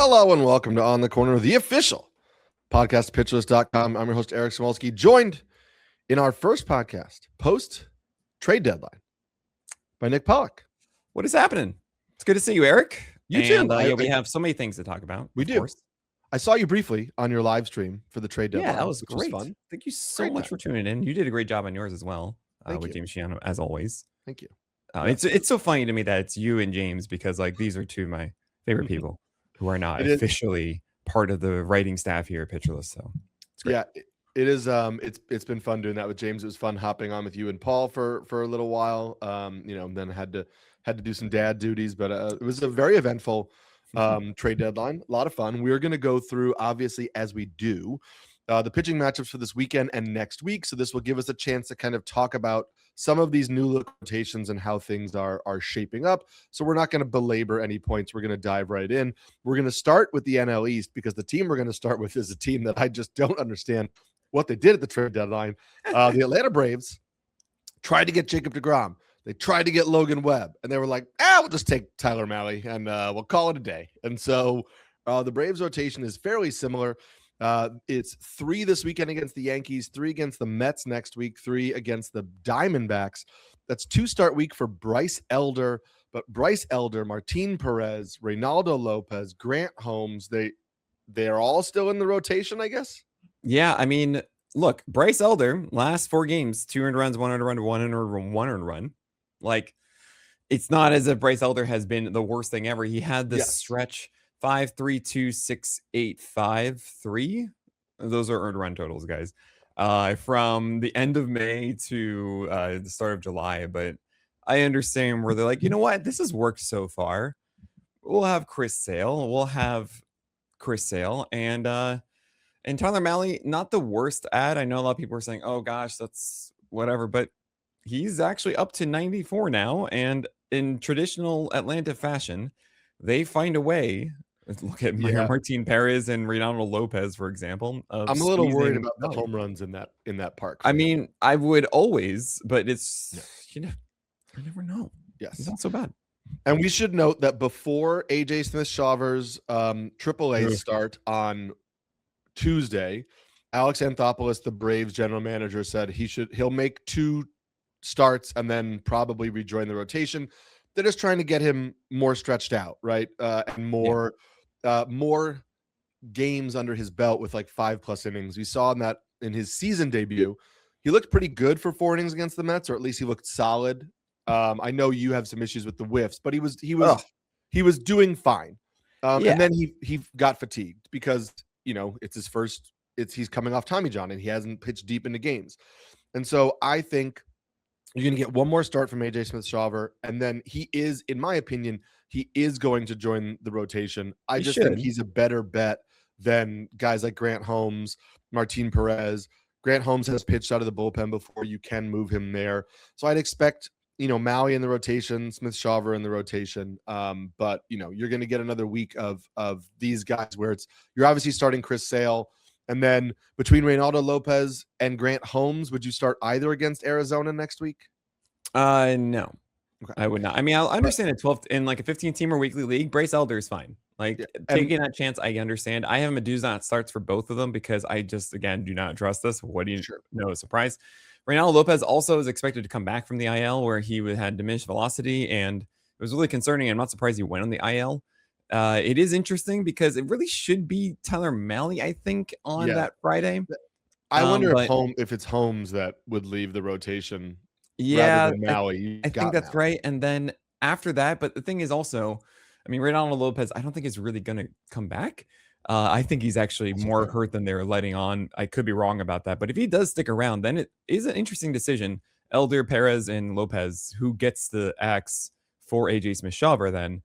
Hello and welcome to On the Corner, the official podcast, pitcherlist.com. I'm your host, Eric Smolsky, joined in our first podcast, post-trade deadline, by Nick Pollock. What is happening? It's good to see you, Eric. You too. We have so many things to talk about. We do. I saw you briefly on your live stream for the trade deadline. Yeah, that was great. Fun. Thank you so much for tuning in. You did a great job on yours as well, with James Shiano, as always. Thank you. It's so funny to me that it's you and James because these are two of my favorite people who are not officially part of the writing staff here at Pitcherlist. So it's great. Yeah, it is. It's been fun doing that with James. It was fun hopping on with you and Paul for a little while. Then had to do some dad duties, but it was a very eventful trade deadline. A lot of fun. We're going to go through, obviously, as we do, the pitching matchups for this weekend and next week. So this will give us a chance to kind of talk about some of these new look rotations and how things are shaping up. So we're not going to belabor any points. We're going to dive right in. We're going to start with the NL East because the team we're going to start with is a team that I just don't understand what they did at the trade deadline. The Atlanta Braves tried to get Jacob deGrom. They tried to get Logan Webb, and they were like, we'll just take Tyler Mahle, and we'll call it a day. And so the Braves rotation is fairly similar. It's 3 this weekend against the Yankees, 3 against the Mets next week, 3 against the Diamondbacks. That's 2-start week for Bryce Elder. But Bryce Elder, Martin Perez, Reynaldo Lopez, Grant Holmes, they are all still in the rotation, I guess? Yeah, I mean, look, Bryce Elder, last 4 games, 2 earned runs, 1 earned run, 1 earned run. It's not as if Bryce Elder has been the worst thing ever. He had this stretch 5, 3, 2, 6, 8, 5, 3. Those are earned run totals, guys. From the end of May to the start of July. But I understand where they're like, you know what? This has worked so far. We'll have Chris Sale. And Tyler Mahle, not the worst ad. I know a lot of people are saying, oh gosh, that's whatever, but he's actually up to 94 now. And in traditional Atlanta fashion, they find a way. Look at Martin Perez and Reynaldo Lopez, for example. I'm a little worried about the home runs in that park. I mean, I would always, but it's, you never know. Yes. It's not so bad. And we should note that before AJ Smith-Shawver's AAA start on Tuesday, Alex Anthopoulos, the Braves general manager, said he'll make 2 starts and then probably rejoin the rotation. They're just trying to get him more stretched out, right? And more games under his belt with 5+ innings. We saw in his season debut, he looked pretty good for 4 innings against the Mets, or at least he looked solid. I know you have some issues with the whiffs, but he was doing fine. And then he got fatigued because it's his first. He's coming off Tommy John and he hasn't pitched deep into games, and so I think you're going to get one more start from AJ Smith-Shawver, and then he is, in my opinion, going to join the rotation. I just think he's a better bet than guys like Grant Holmes, Martin Perez. Grant Holmes has pitched out of the bullpen before. You can move him there. So I'd expect, Mahle in the rotation, Smith-Shawver in the rotation. But, you're going to get another week of these guys where you're obviously starting Chris Sale. And then between Reynaldo Lopez and Grant Holmes, would you start either against Arizona next week? No, okay. I would not. I mean, I'll understand a 12 in a 15-teamer weekly league. Bryce Elder is fine. Taking that chance, I understand. I have Medusa starts for both of them because I just, again, do not trust this. What do you know? Surprise. Reynaldo Lopez also is expected to come back from the IL where he had diminished velocity, and it was really concerning. I'm not surprised he went on the IL. It is interesting because it really should be Tyler Mahle, I think, on that Friday. I wonder if it's Holmes that would leave the rotation. Yeah, rather than Mahle. I think that's right. And then after that, but the thing is also, I mean, Reynaldo Lopez, I don't think is really going to come back. I think he's actually more hurt than they're letting on. I could be wrong about that, but if he does stick around, then it is an interesting decision. Elder, Perez, and Lopez, who gets the axe for AJ Smith-Shawver then.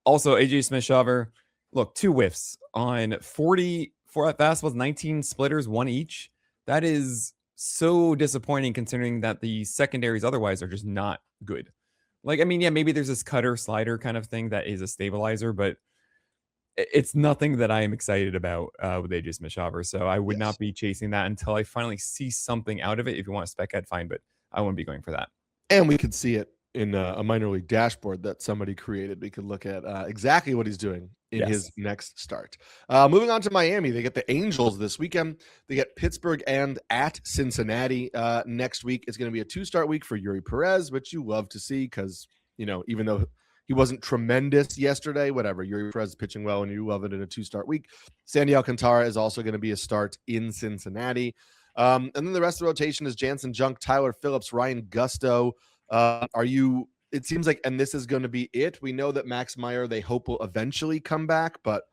Also, AJ Smith-Shawver, look, 2 whiffs on 44 at fastballs, 19 splitters, 1 each. That is so disappointing considering that the secondaries otherwise are just not good. Maybe there's this cutter slider kind of thing that is a stabilizer, but it's nothing that I am excited about with AJ Smith-Shawver. So I would not be chasing that until I finally see something out of it. If you want a spec ad, fine, but I wouldn't be going for that. And we could see it in a minor league dashboard that somebody created. We could look at exactly what he's doing in his next start. Moving on to Miami, they get the Angels this weekend. They get Pittsburgh and at Cincinnati next week. It's going to be a 2-start week for Yuri Perez, which you love to see because, even though he wasn't tremendous yesterday, whatever, Yuri Perez is pitching well and you love it in a 2-start week. Sandy Alcantara is also going to be a start in Cincinnati. And then the rest of the rotation is Jansen Junk, Tyler Phillips, Ryan Gusto. It seems like, and this is going to be it. We know that Max Meyer, they hope will eventually come back, but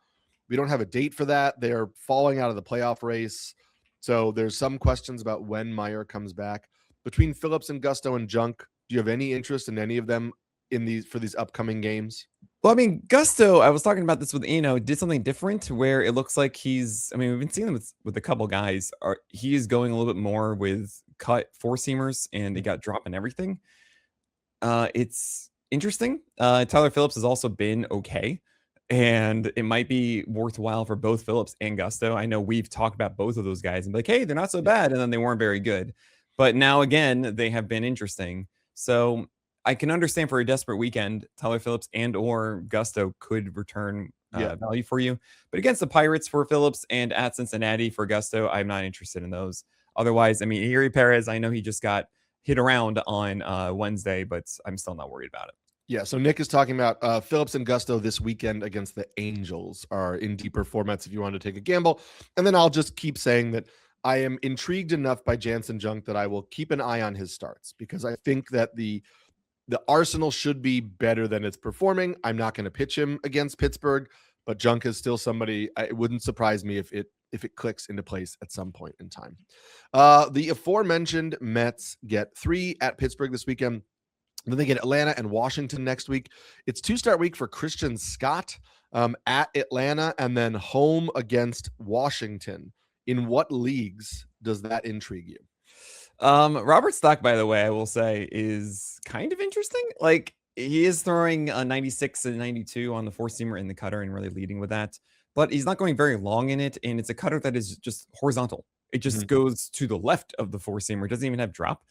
we don't have a date for that. They're falling out of the playoff race. So there's some questions about when Meyer comes back. Between Phillips and Gusto and Junk, do you have any interest in any of them for these upcoming games? Well, I mean, Gusto, I was talking about this with did something different where it looks like we've been seeing them with a couple guys. He is going a little bit more with cut 4-seamers and they got drop and everything. It's interesting. Tyler Phillips has also been okay, and it might be worthwhile for both Phillips and Gusto. I know we've talked about both of those guys and be like, hey, they're not so bad, and then they weren't very good. But now again, they have been interesting. So I can understand for a desperate weekend, Tyler Phillips and or Gusto could return value for you. But against the Pirates for Phillips and at Cincinnati for Gusto, I'm not interested in those. Otherwise, I mean, Yuri Perez, I know he just got hit around on Wednesday, but I'm still not worried about it. Yeah, so Nick is talking about Phillips and Gusto this weekend against the Angels are in deeper formats if you want to take a gamble. And then I'll just keep saying that I am intrigued enough by Jansen Junk that I will keep an eye on his starts because I think that the arsenal should be better than it's performing. I'm not going to pitch him against Pittsburgh, but Junk is still somebody. It wouldn't surprise me if it clicks into place at some point in time. The aforementioned Mets get 3 at Pittsburgh this weekend. Then they get Atlanta and Washington next week. It's 2-start week for Christian Scott at Atlanta and then home against Washington. In what leagues does that intrigue you? Robert Stock, by the way, I will say is kind of interesting. Like he is throwing a 96 and 92 on the 4-seamer in the cutter and really leading with that, but he's not going very long in it. And it's a cutter that is just horizontal. It just goes to the left of the 4-seamer. It doesn't even have drop.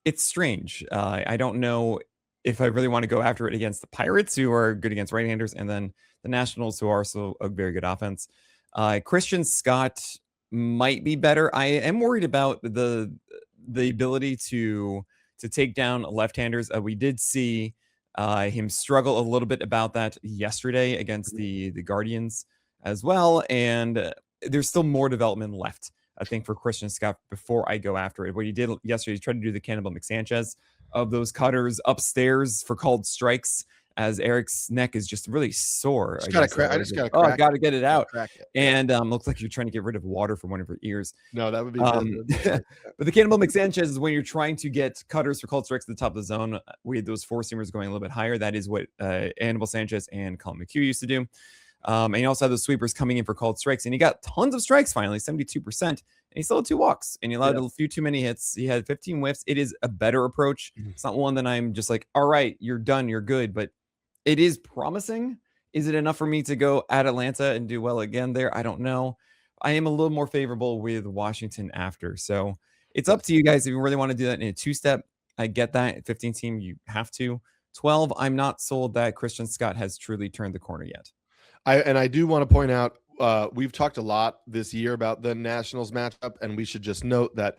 It's strange. I don't know if I really want to go after it against the Pirates, who are good against right-handers, and then the Nationals, who are also a very good offense. Christian Scott might be better. I am worried about the ability to take down left-handers. We did see him struggle a little bit about that yesterday against the Guardians as well, and there's still more development left, I think, for Christian Scott before I go after it. What he did yesterday, he tried to do the Cannibal McSanchez of those cutters upstairs for called strikes, as Eric's neck is just really sore. I just got to get it out. And looks like you're trying to get rid of water from one of your ears. No, that would be but the Cannibal McSanchez is when you're trying to get cutters for called strikes at the top of the zone with those 4-seamers going a little bit higher. That is what Cannibal Sanchez and Colin McHugh used to do. And he also had those sweepers coming in for called strikes, and he got tons of strikes finally, 72%, and he still had 2 walks, and he allowed a few too many hits. He had 15 whiffs. It is a better approach. It's not one that I'm just like, all right, you're done, you're good, but it is promising. Is it enough for me to go at Atlanta and do well again there? I don't know. I am a little more favorable with Washington after, so it's up to you guys if you really want to do that in a 2-step. I get that. 15 team, you have to. 12, I'm not sold that Christian Scott has truly turned the corner yet. I do want to point out, we've talked a lot this year about the Nationals matchup, and we should just note that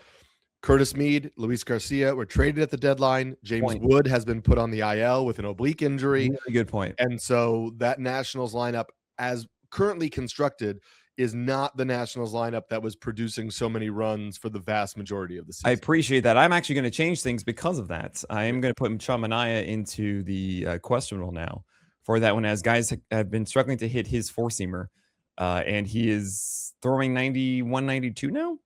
Curtis Mead, Luis Garcia were traded at the deadline. James Wood has been put on the IL with an oblique injury. Really good point. And so that Nationals lineup, as currently constructed, is not the Nationals lineup that was producing so many runs for the vast majority of the season. I appreciate that. I'm actually going to change things because of that. I am going to put Sean Manaea into the questionable now for that one, as guys have been struggling to hit his 4-seamer, and he is throwing 91, 92 now,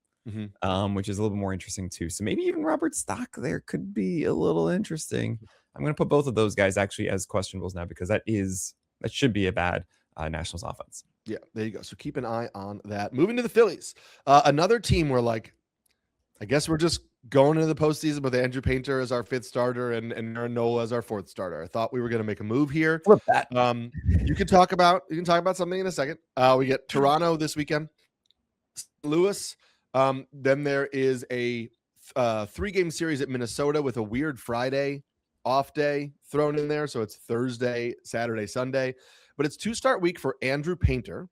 which is a little bit more interesting too. So maybe even Robert Stock there could be a little interesting. I'm going to put both of those guys actually as questionables now, because that should be a bad Nationals offense. Yeah, there you go. So keep an eye on that. Moving to the Phillies, another team where, like, I guess we're just going into the postseason with Andrew Painter as our 5th starter and Aaron Nola as our 4th starter. I thought we were going to make a move here. Flip that. You can talk about something in a second. We get Toronto this weekend, Louis. Then there is a 3-game series at Minnesota with a weird Friday off day thrown in there. So it's Thursday, Saturday, Sunday. But it's 2-start week for Andrew Painter.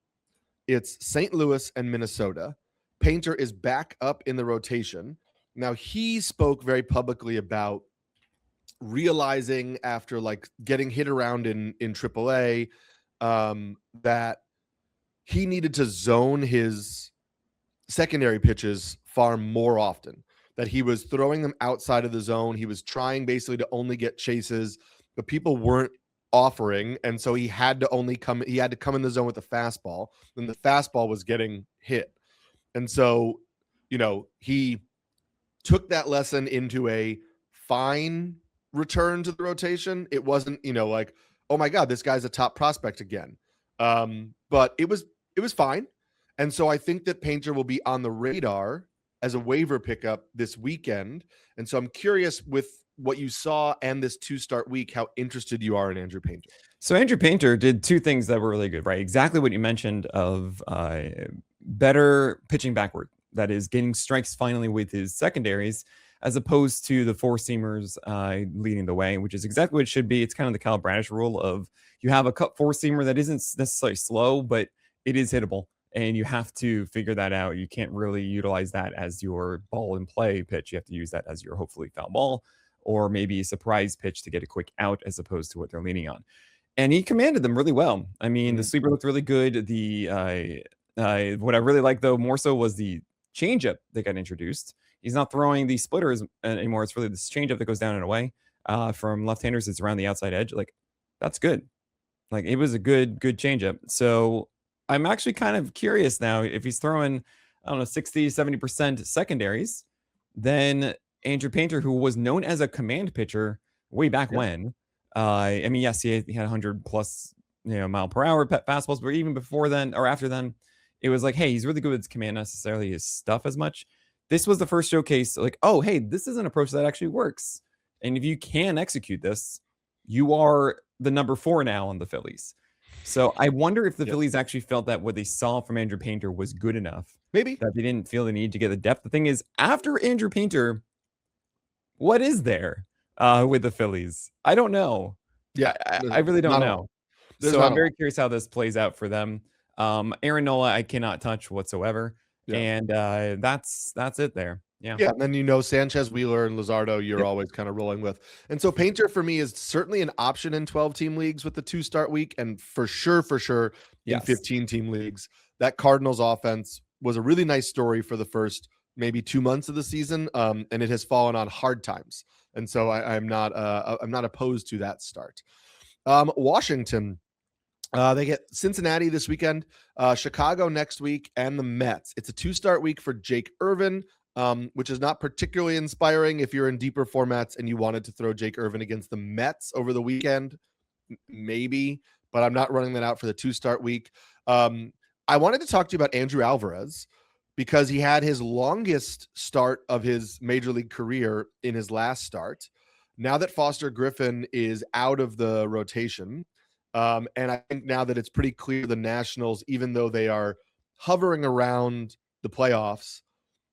It's St. Louis and Minnesota. Painter is back up in the rotation. Now, he spoke very publicly about realizing after like getting hit around in AAA that he needed to zone his secondary pitches far more often, that he was throwing them outside of the zone. He was trying basically to only get chases, but people weren't offering. And so he had to come in the zone with the fastball, and the fastball was getting hit. And so, he took that lesson into a fine return to the rotation. It wasn't, like, oh my God, this guy's a top prospect again. But it was fine. And so I think that Painter will be on the radar as a waiver pickup this weekend. And so I'm curious, with what you saw and this 2-start week, how interested you are in Andrew Painter. So Andrew Painter did two things that were really good, right? Exactly what you mentioned of better pitching backward. That is getting strikes finally with his secondaries, as opposed to the four-seamers leading the way, which is exactly what it should be. It's kind of the Kyle Bradish rule of you have a cut four-seamer that isn't necessarily slow, but it is hittable. And you have to figure that out. You can't really utilize that as your ball in play pitch. You have to use that as your hopefully foul ball, or maybe a surprise pitch to get a quick out, as opposed to what they're leaning on. And he commanded them really well. I mean, the sleeper looked really good. The what I really like, though, more so was the changeup that got introduced. He's not throwing the splitters anymore. It's really this changeup that goes down and away from left-handers. It's around the outside edge. Like, that's good. Like, it was a good changeup. So I'm actually kind of curious now if he's throwing, I don't know, 60, 70% secondaries, then Andrew Painter, who was known as a command pitcher way back when, I mean, yes, he had 100 plus, mile per hour fastballs, but even before then or after then, it was like, hey, he's really good with his command, not necessarily his stuff as much. This was the first showcase, like, oh, hey, this is an approach that actually works. And if you can execute this, you are the number 4 now on the Phillies. So I wonder if the Phillies actually felt that what they saw from Andrew Painter was good enough. Maybe. That they didn't feel the need to get the depth. The thing is, after Andrew Painter, what is there with the Phillies? I don't know. Yeah, I really don't know. So I'm very curious how this plays out for them. Aaron Nola, I cannot touch whatsoever. Yeah. And that's it there. Yeah. And then, Sanchez, Wheeler, and Luzardo, you're always kind of rolling with. And so Painter, for me, is certainly an option in 12-team leagues with the 2-start week, and for sure in 15-team leagues. That Cardinals offense was a really nice story for the first maybe 2 months of the season, and it has fallen on hard times. And so I'm not opposed to that start. Washington, they get Cincinnati this weekend, Chicago next week, and the Mets. It's a 2-start week for Jake Irvin, which is not particularly inspiring if you're in deeper formats and you wanted to throw Jake Irvin against the Mets over the weekend, maybe, but I'm not running that out for the 2-start week. I wanted to talk to you about Andrew Alvarez, because he had his longest start of his major league career in his last start. Now that Foster Griffin is out of the rotation, and I think now that it's pretty clear the Nationals, even though they are hovering around the playoffs,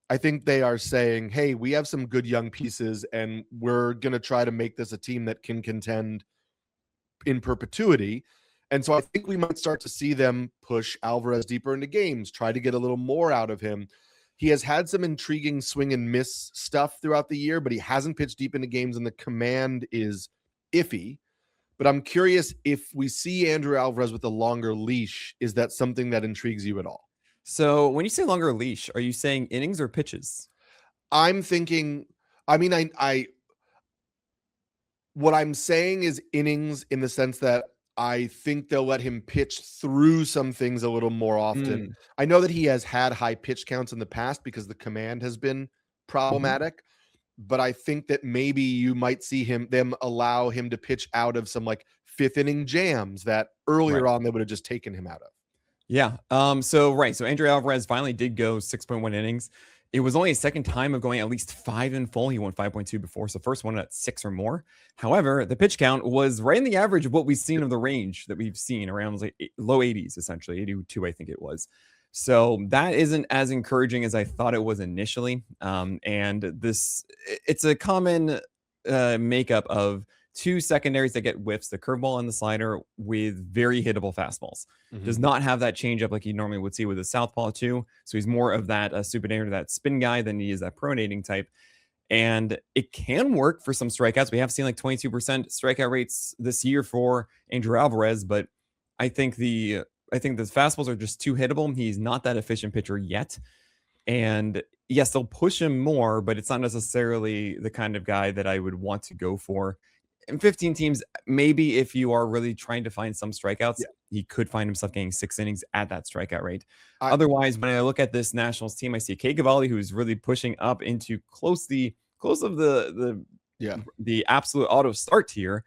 I think they are saying, hey, we have some good young pieces, and we're going to try to make this a team that can contend in perpetuity. And so I think we might start to see them push Alvarez deeper into games, try to get a little more out of him. He has had some intriguing swing and miss stuff throughout the year, but he hasn't pitched deep into games, and the command is iffy. But I'm curious, if we see Andrew Alvarez with a longer leash, is that something that intrigues you at all? So when you say longer leash, are you saying innings or pitches? I'm thinking, what I'm saying is innings, in the sense that I think they'll let him pitch through some things a little more often. I know that he has had high pitch counts in the past because the command has been problematic, but I think that maybe you might see them allow him to pitch out of some like 5th inning jams that earlier on they would have just taken him out of. Yeah. So Andrew Alvarez finally did go 6.1 innings. It was only a second time of going at least 5 in full. He won 5.2 before, so first one at 6 or more. However, the pitch count was right in the average of what we've seen of the range that we've seen, around like low 80s, essentially 82, I think it was. So that isn't as encouraging as I thought it was initially. And it's a common makeup of two secondaries that get whiffs, the curveball and the slider, with very hittable fastballs. Does not have that changeup like you normally would see with a southpaw too. So he's more of that supinator, that spin guy, than he is that pronating type. And it can work for some strikeouts. We have seen like 22% strikeout rates this year for Andrew Alvarez, but I think the fastballs are just too hittable. He's not that efficient pitcher yet. And yes, they'll push him more, but it's not necessarily the kind of guy that I would want to go for. In 15 teams, maybe if you are really trying to find some strikeouts, he could find himself getting 6 innings at that strikeout rate. Otherwise, when I look at this Nationals team, I see Kay Cavalli, who's really pushing up into close of the absolute auto start tier,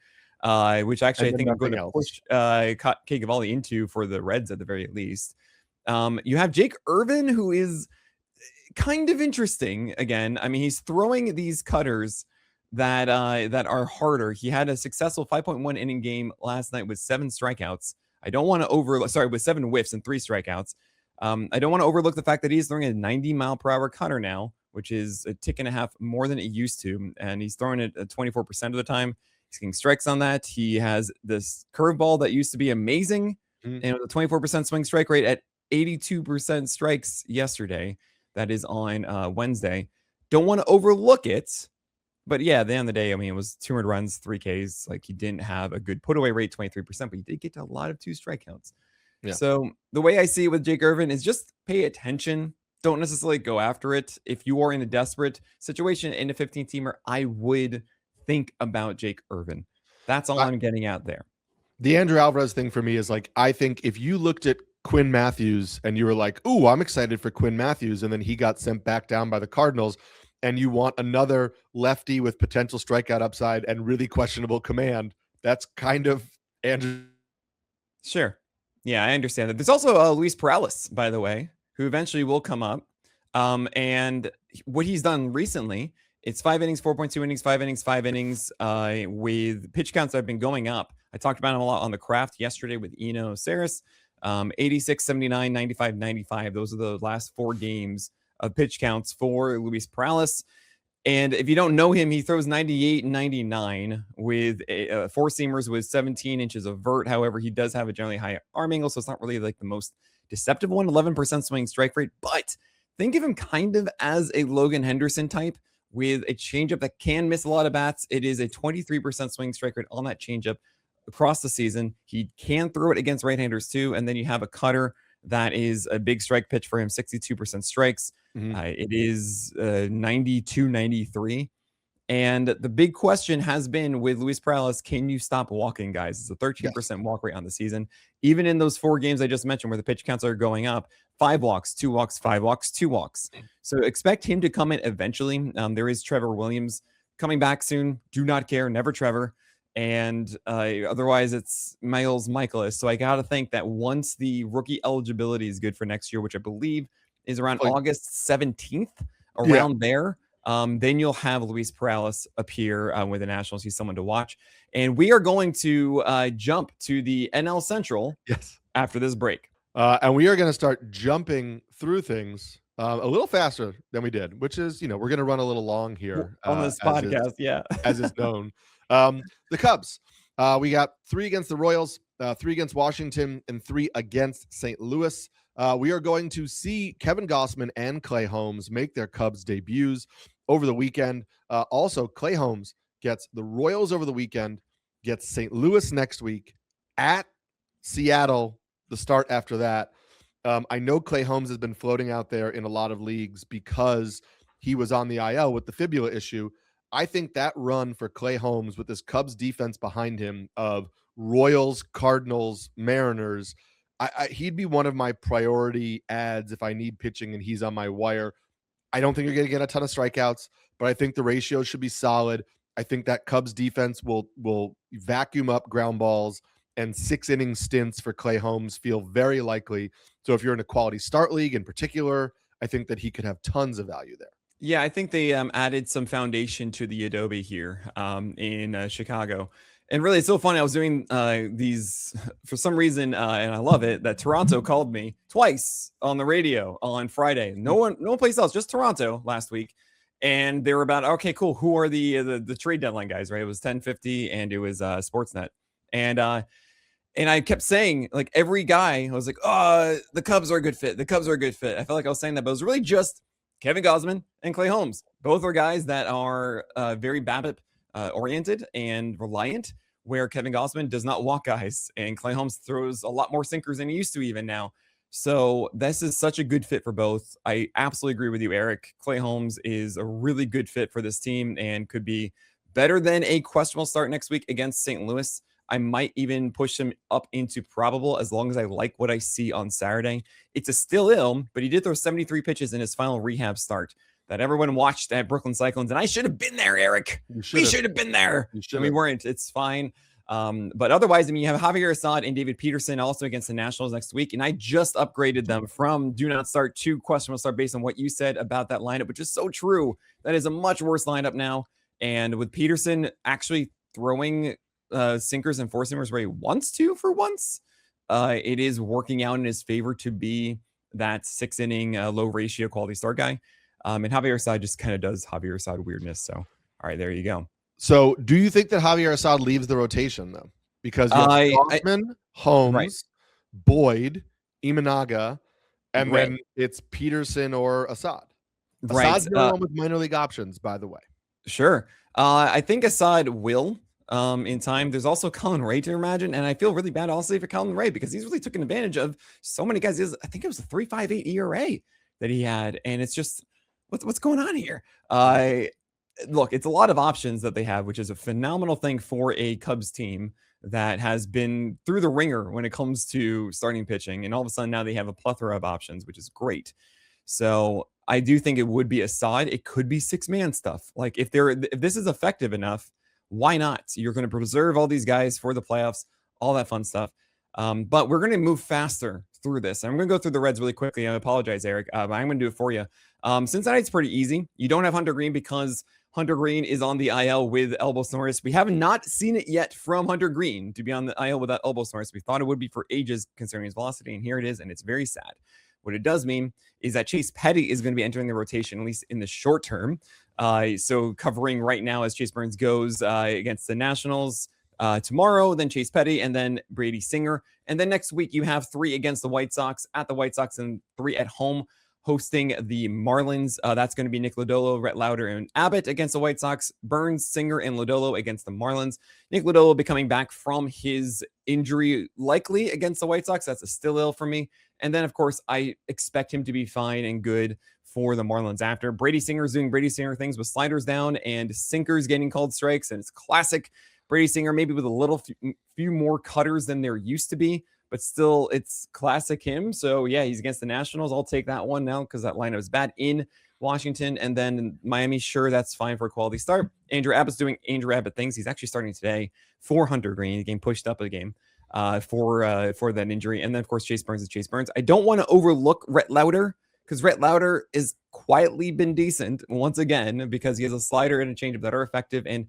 which actually I think I'm going to push Kay Cavalli into for the Reds at the very least. You have Jake Irvin, who is kind of interesting again. I mean, he's throwing these cutters that are harder. He had a successful 5.1 inning game last night with 7 strikeouts. With 7 whiffs and 3 strikeouts. I don't want to overlook the fact that he's throwing a 90-mile-per-hour cutter now, which is a tick and a half more than it used to, and he's throwing it 24% of the time. He's getting strikes on that. He has this curveball that used to be amazing, and with a 24% swing strike rate at 82% strikes yesterday. That is on Wednesday. Don't want to overlook it. But yeah, at the end of the day, I mean, it was 200 runs, 3 Ks. Like, he didn't have a good put away rate, 23%, but he did get to a lot of 2 strikeouts. Yeah. So the way I see it with Jake Irvin is just pay attention. Don't necessarily go after it. If you are in a desperate situation in a 15-teamer, I would think about Jake Irvin. That's all I'm getting out there. The Andrew Alvarez thing for me is like, I think if you looked at Quinn Matthews and you were like, ooh, I'm excited for Quinn Matthews, and then he got sent back down by the Cardinals, and you want another lefty with potential strikeout upside and really questionable command, that's kind of Andrew. Sure. Yeah, I understand that. There's also Luis Perales, by the way, who eventually will come up. And what he's done recently, it's 5 innings, 4.2 innings, 5 innings, 5 innings, with pitch counts that have been going up. I talked about him a lot on the craft yesterday with Eno Saris. 86, 79, 95, 95. Those are the last 4 games of pitch counts for Luis Perales. And if you don't know him, he throws 98 and 99 with 4-seamers with 17 inches of vert. However, he does have a generally high arm angle, so it's not really like the most deceptive one. 11% swing strike rate, but think of him kind of as a Logan Henderson type with a changeup that can miss a lot of bats. It is a 23% swing strike rate on that changeup across the season. He can throw it against right-handers too, and then you have a cutter that is a big strike pitch for him, 62% strikes. It is 92, 93. And the big question has been with Luis Perales, can you stop walking, guys? It's a 13% walk rate on the season. Even in those 4 games I just mentioned where the pitch counts are going up, 5 walks, 2 walks, 5 walks, 2 walks. So expect him to come in eventually. There is Trevor Williams coming back soon. Do not care. Never Trevor. And otherwise it's Miles Michaelis. So I got to think that once the rookie eligibility is good for next year, which I believe is around August 17th, there, then you'll have Luis Perales appear with the Nationals. He's someone to watch. And we are going to jump to the NL Central after this break. And we are going to start jumping through things a little faster than we did, which is, we're going to run a little long here on this podcast, as is known. The Cubs, we got 3 against the Royals, 3 against Washington, and 3 against St. Louis. We are going to see Kevin Gausman and Clay Holmes make their Cubs debuts over the weekend. Also, Clay Holmes gets the Royals over the weekend, gets St. Louis next week, at Seattle, the start after that. I know Clay Holmes has been floating out there in a lot of leagues because he was on the IL with the fibula issue. I think that run for Clay Holmes with this Cubs defense behind him of Royals, Cardinals, Mariners, he'd be one of my priority ads if I need pitching and he's on my wire. I don't think you're going to get a ton of strikeouts, but I think the ratio should be solid. I think that Cubs defense will vacuum up ground balls, and 6-inning stints for Clay Holmes feel very likely. So if you're in a quality start league in particular, I think that he could have tons of value there. Yeah, I think they added some foundation to the Jobe here in Chicago. And really, it's so funny. I was doing these for some reason, and I love it, that Toronto called me twice on the radio on Friday. No one place else, just Toronto last week. And they were about, okay, cool. Who are the trade deadline guys, right? It was 1050 and it was Sportsnet. And I kept saying, like, every guy, I was like, oh, the Cubs are a good fit. The Cubs are a good fit. I felt like I was saying that, but it was really just Kevin Gausman and Clay Holmes. Both are guys that are very BABIP oriented and reliant, where Kevin Gausman does not walk guys, and Clay Holmes throws a lot more sinkers than he used to even now. So this is such a good fit for both. I absolutely agree with you, Eric. Clay Holmes is a really good fit for this team and could be better than a questionable start next week against St. Louis. I might even push him up into probable as long as I like what I see on Saturday. It's a still ill, but he did throw 73 pitches in his final rehab start that everyone watched at Brooklyn Cyclones. And I should have been there, Eric. We should have been there. And we weren't. It's fine. But otherwise, I mean, you have Javier Assad and David Peterson also against the Nationals next week. And I just upgraded them from do not start to questionable start based on what you said about that lineup, which is so true. That is a much worse lineup now. And with Peterson actually throwing sinkers and four seamers where he wants to for once, it is working out in his favor to be that 6-inning low ratio quality start guy. And Javier Assad just kind of does Javier Assad weirdness. So, all right, there you go. So, do you think that Javier Assad leaves the rotation though? Because you have Gausman, Holmes, right, Boyd, Imanaga, and then it's Peterson or Assad. Assad's the one with minor league options, by the way. Sure. I think Assad will in time. There's also Colin Ray to imagine, and I feel really bad also for Colin Ray because he's really taken advantage of so many guys. I think it was a 3.58 ERA that he had, and it's just what's going on here. Look, it's a lot of options that they have, which is a phenomenal thing for a Cubs team that has been through the ringer when it comes to starting pitching, and all of a sudden now they have a plethora of options, which is great. So I do think it would be Assad. It could be 6-man stuff. Like if this is effective enough, why not? You're going to preserve all these guys for the playoffs, all that fun stuff. But we're going to move faster through this. I'm going to go through the Reds really quickly. I apologize, Eric. I'm going to do it for you. Cincinnati's pretty easy. You don't have Hunter Green because Hunter Green is on the IL with elbow soreness. We have not seen it yet from Hunter Green to be on the IL with that elbow soreness. We thought it would be for ages concerning his velocity, and here it is, and it's very sad. What it does mean is that Chase Petty is going to be entering the rotation, at least in the short term. So covering right now as Chase Burns goes against the Nationals tomorrow, then Chase Petty, and then Brady Singer. And then next week, you have 3 against the White Sox at the White Sox and 3 at home hosting the Marlins. That's going to be Nick Lodolo, Rhett Lauder, and Abbott against the White Sox, Burns, Singer, and Lodolo against the Marlins. Nick Lodolo will be coming back from his injury likely against the White Sox. That's a still ill for me. And then, of course, I expect him to be fine and good for the Marlins after. Brady Singer's doing Brady Singer things with sliders down and sinkers getting called strikes, and it's classic Brady Singer, maybe with a little few more cutters than there used to be, but still it's classic him. So yeah, he's against the Nationals. I'll take that one now because that lineup is bad in Washington. And then Miami, sure, that's fine for a quality start. Andrew Abbott's doing Andrew Abbott things. He's actually starting today for Hunter Green. The game pushed up a game for that injury. And then of course Chase Burns is Chase Burns. I don't want to overlook Rhett Lauder because Rhett Lauder is quietly been decent once again because he has a slider and a changeup that are effective and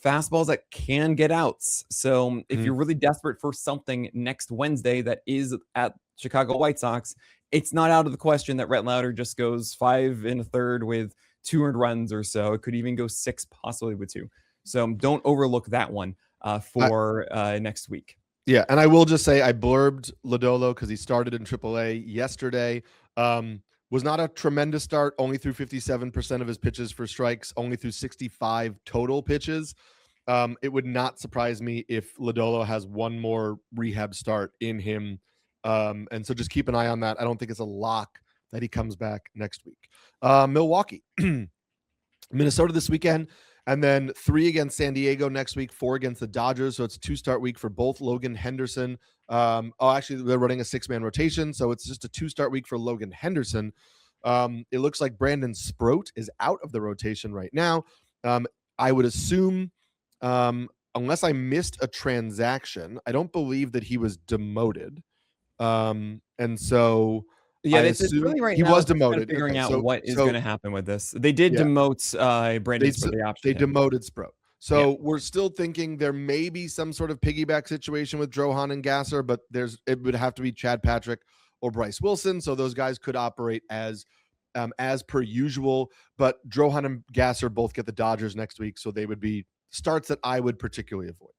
fastballs that can get outs. So if you're really desperate for something next Wednesday that is at Chicago White Sox, it's not out of the question that Rhett Lauder just goes 5 1/3 with 2 earned runs or so. It could even go 6, possibly with 2. So don't overlook that one for next week. Yeah, and I will just say I blurbed Lodolo because he started in AAA yesterday. Was not a tremendous start, only threw 57% of his pitches for strikes, only threw 65 total pitches. It would not surprise me if Lodolo has one more rehab start in him. And so just keep an eye on that. I don't think it's a lock that he comes back next week. Milwaukee, Minnesota this weekend, and then 3 against San Diego next week, 4 against the Dodgers. So it's a 2-start week for both Logan Henderson. Actually, they're running a 6-man rotation, so it's just a 2-start week for Logan Henderson. It looks like Brandon Sproat is out of the rotation right now. I would assume, unless I missed a transaction, I don't believe that he was demoted. And so yeah, it's really right he now. Was demoted. Figuring out what is going to happen with this. They did demote Brandon for the option. They demoted Sproat. So we're still thinking there may be some sort of piggyback situation with Drohan and Gasser, but it would have to be Chad Patrick or Bryce Wilson. So those guys could operate as as per usual. But Drohan and Gasser both get the Dodgers next week, so they would be starts that I would particularly avoid.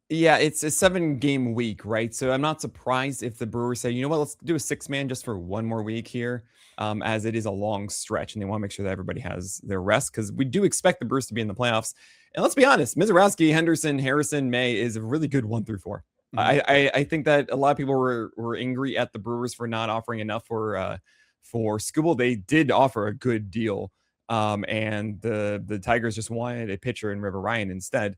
Yeah, it's a 7-game week, right? So I'm not surprised if the Brewers say, you know what, let's do a 6-man just for one more week here, as it is a long stretch, and they want to make sure that everybody has their rest, because we do expect the Brewers to be in the playoffs. And let's be honest, Mizorowski, Henderson, Harrison, May is a really good 1 through 4. I think that a lot of people were angry at the Brewers for not offering enough for Skubal. They did offer a good deal, and the Tigers just wanted a pitcher in River Ryan instead.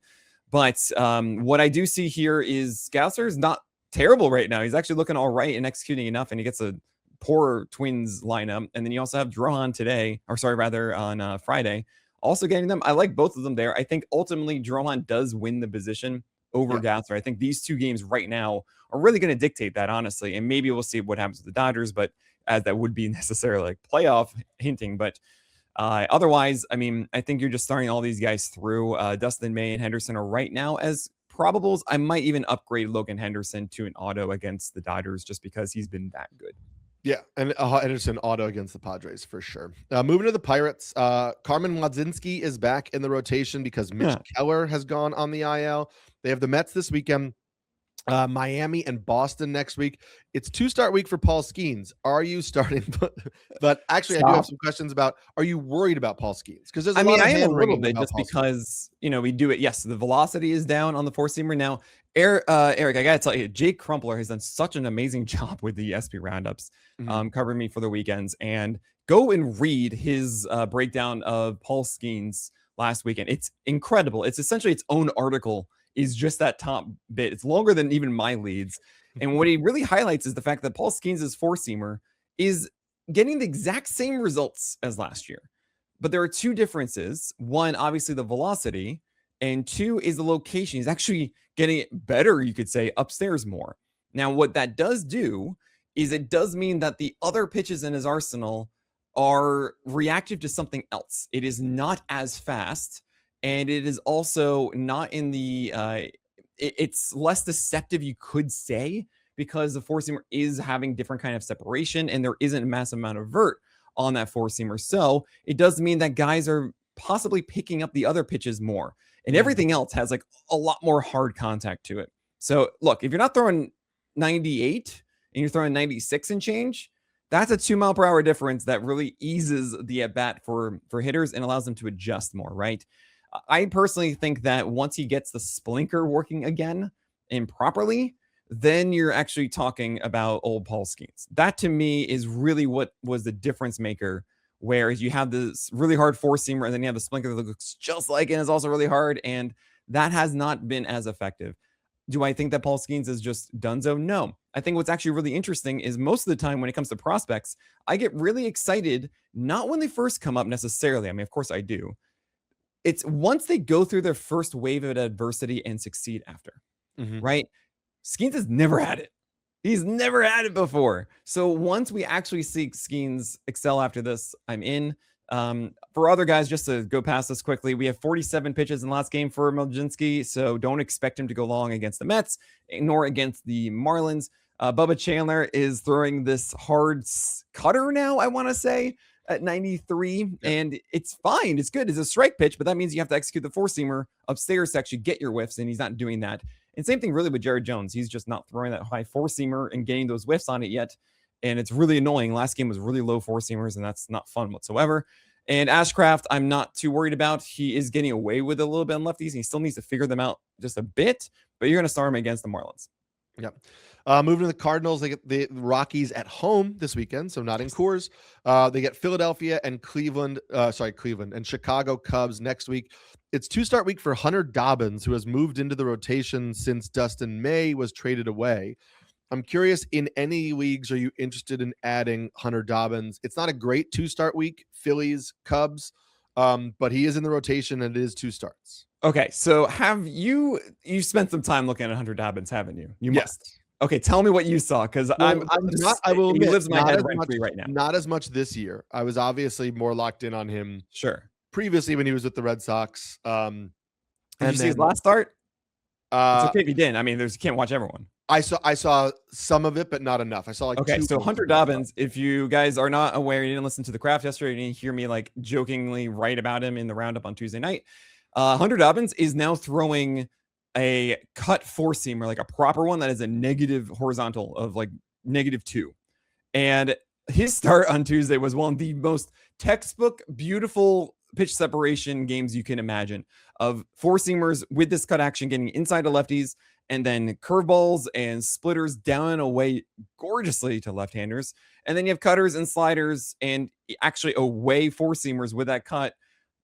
But what I do see here is Gasser is not terrible right now. He's actually looking all right and executing enough, and he gets a poor Twins lineup. And then you also have Drohan today, or sorry, rather on Friday, also getting them. I like both of them there. I think ultimately Drohan does win the position over Gasser. I think these 2 games right now are really going to dictate that, honestly. And maybe we'll see what happens with the Dodgers, but as that would be necessarily like playoff hinting. But otherwise, I mean, I think you're just starting all these guys through. Dustin May and Henderson are right now as probables. I might even upgrade Logan Henderson to an auto against the Dodgers just because he's been that good. Yeah, and Henderson auto against the Padres for sure. Moving to the Pirates, Carmen Mlodzinski is back in the rotation because Mitch Keller has gone on the IL. They have the Mets this weekend, Miami and Boston next week. It's 2-start week for Paul Skeens. Are you starting? But actually, I do have some questions about, are you worried about Paul Skeens? Because there's I mean, I am a hand little wringing bit about just Paul because, you know, we do it. Yes, the velocity is down on the 4-seamer. Now, Eric, I got to tell you, Jake Crumpler has done such an amazing job with the SP roundups, covering me for the weekends. And go and read his breakdown of Paul Skeens last weekend. It's incredible. It's essentially its own article, is just that top bit. It's longer than even my leads. And what he really highlights is the fact that Paul Skeens' 4-seamer is getting the exact same results as last year. But there are 2 differences. One, obviously the velocity, and 2 is the location. He's actually getting it better, you could say, upstairs more. Now, what that does do is it does mean that the other pitches in his arsenal are reactive to something else. It is not as fast, and it is also not in the it's less deceptive, you could say, because the 4-seamer is having different kind of separation, and there isn't a massive amount of vert on that 4-seamer. So it does mean that guys are possibly picking up the other pitches more, and everything else has like a lot more hard contact to it. So look, if you're not throwing 98 and you're throwing 96 and change, that's a 2-mile-per-hour difference that really eases the at-bat for hitters and allows them to adjust more, right? I personally think that once he gets the splinker working again and properly, then you're actually talking about old Paul Skeens. That to me is really what was the difference maker, where you have this really hard 4-seamer and then you have the splinker that looks just like it and is also really hard, and that has not been as effective. Do I think that Paul Skeens is just donezo? No. I think what's actually really interesting is most of the time when it comes to prospects, I get really excited, not when they first come up necessarily. I mean, of course I do. It's once they go through their first wave of adversity and succeed after, right? Skeens has never had it. He's never had it before. So once we actually see Skeens excel after this, I'm in. For other guys, just to go past this quickly, we have 47 pitches in the last game for Mlodzinski, so don't expect him to go long against the Mets, nor against the Marlins. Bubba Chandler is throwing this hard cutter now, I want to say, at 93, and it's fine. It's good. It's a strike pitch, but that means you have to execute the 4-seamer upstairs to actually get your whiffs, and he's not doing that. And same thing really with Jared Jones. He's just not throwing that high 4-seamer and getting those whiffs on it yet, and it's really annoying. Last game was really low 4-seamers, and that's not fun whatsoever. And Ashcraft, I'm not too worried about. He is getting away with a little bit on lefties, and he still needs to figure them out just a bit, but you're going to start him against the Marlins. Yep. Moving to the Cardinals, they get the Rockies at home this weekend, so not in Coors. They get Philadelphia and Cleveland and Chicago Cubs next week. It's 2-start week for Hunter Dobbins, who has moved into the rotation since Dustin May was traded away. I'm curious, in any leagues, are you interested in adding Hunter Dobbins? It's not a great 2-start week, Phillies, Cubs, but he is in the rotation and it is 2 starts. Okay, so have you spent some time looking at Hunter Dobbins, haven't you? You must. Okay, tell me what you saw, because I'm just, I will admit, he lives in my head rent-free right now. Not as much this year. I was obviously more locked in on him. Sure. Previously when he was with the Red Sox. Did you see his last start? It's okay if you didn't. I mean, you can't watch everyone. I saw some of it, but not enough. I saw like Okay, two. so Hunter Dobbins, if you guys are not aware, you didn't listen to the craft yesterday, you didn't hear me like jokingly write about him in the roundup on Tuesday night. Hunter Dobbins is now throwing a cut four seamer, like a proper one that is a negative horizontal of like -2. And his start on Tuesday was one of the most textbook, beautiful pitch separation games you can imagine, of four seamers with this cut action getting inside to lefties, and then curveballs and splitters down and away gorgeously to left-handers. And then you have cutters and sliders and actually away four seamers with that cut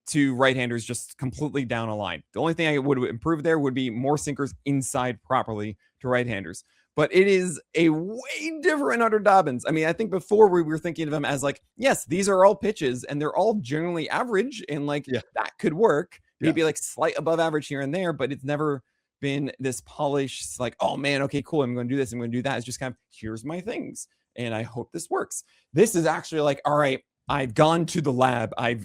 to right-handers, just completely down a line. The only thing I would improve there would be more sinkers inside properly to right-handers. But it is a way different Hunter Dobbins. I mean, I think before we were thinking of him as like, yes, these are all pitches and they're all generally average and like that could work. Maybe like slight above average here and there, but it's never been this polished, like, oh man, okay, cool, I'm going to do this, I'm going to do that. It's just kind of, here's my things and I hope this works. This is actually like, all right, I've gone to the lab. I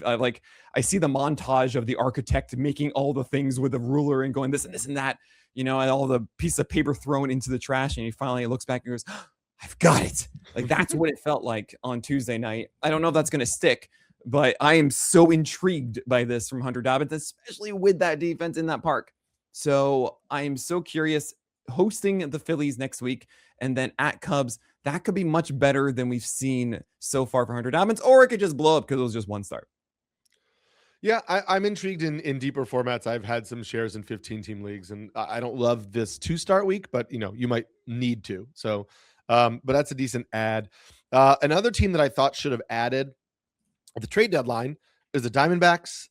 see the montage of the architect making all the things with a ruler and going this and this and that, you know, and all the piece of paper thrown into the trash. And he finally looks back and goes, oh, I've got it. Like, that's what it felt like on Tuesday night. I don't know if that's going to stick, but I am so intrigued by this from Hunter Dobbins, especially with that defense in that park. So I am so curious. Hosting the Phillies next week and then at Cubs, that could be much better than we've seen so far for Hunter Dobbins, or it could just blow up because it was just one start. Yeah, I'm intrigued in deeper formats. I've had some shares in 15-team leagues, and I don't love this 2-start week, but you know, you might need to. So, but that's a decent add. Another team that I thought should have added at the trade deadline is the Diamondbacks.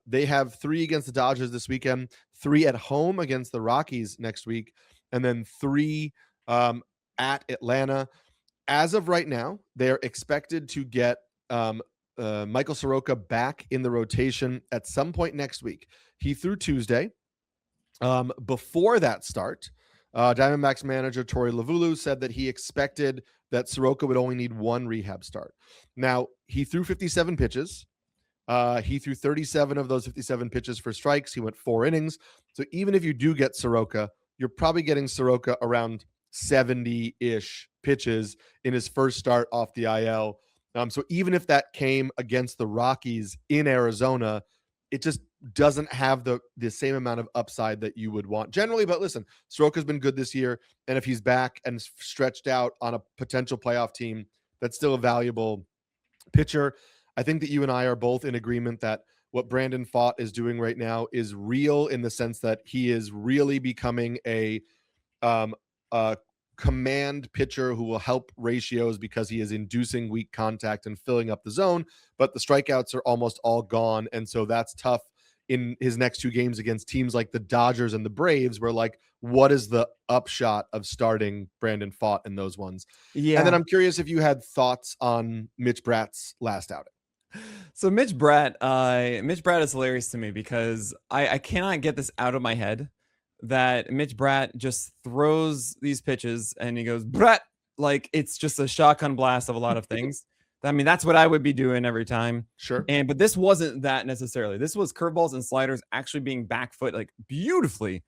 They have 3 against the Dodgers this weekend, 3 at home against the Rockies next week, and then 3 at Atlanta. As of right now, they're expected to get Michael Soroka back in the rotation at some point next week. He threw Tuesday. Before that start, Diamondbacks manager Torey Lovullo said that he expected that Soroka would only need 1 rehab start. Now, he threw 57 pitches. He threw 37 of those 57 pitches for strikes. He went 4 innings. So even if you do get Soroka, you're probably getting Soroka around 70-ish pitches in his first start off the IL. So even if that came against the Rockies in Arizona, it just doesn't have the same amount of upside that you would want generally. But listen, Soroka's been good this year, and if he's back and stretched out on a potential playoff team, that's still a valuable pitcher. I think that you and I are both in agreement that what Brandon Pfaadt is doing right now is real, in the sense that he is really becoming a command pitcher who will help ratios because he is inducing weak contact and filling up the zone, but the strikeouts are almost all gone. And so that's tough in his next 2 games against teams like the Dodgers and the Braves, where like, what is the upshot of starting Brandon Pfaadt in those ones? Yeah. And then I'm curious if you had thoughts on Mitch Bratt's last outing. So Mitch Bratt is hilarious to me because I cannot get this out of my head that Mitch Bratt just throws these pitches and he goes, Bratt, like it's just a shotgun blast of a lot of things. I mean, that's what I would be doing every time. Sure. But this wasn't that necessarily. This was curveballs and sliders actually being back foot like beautifully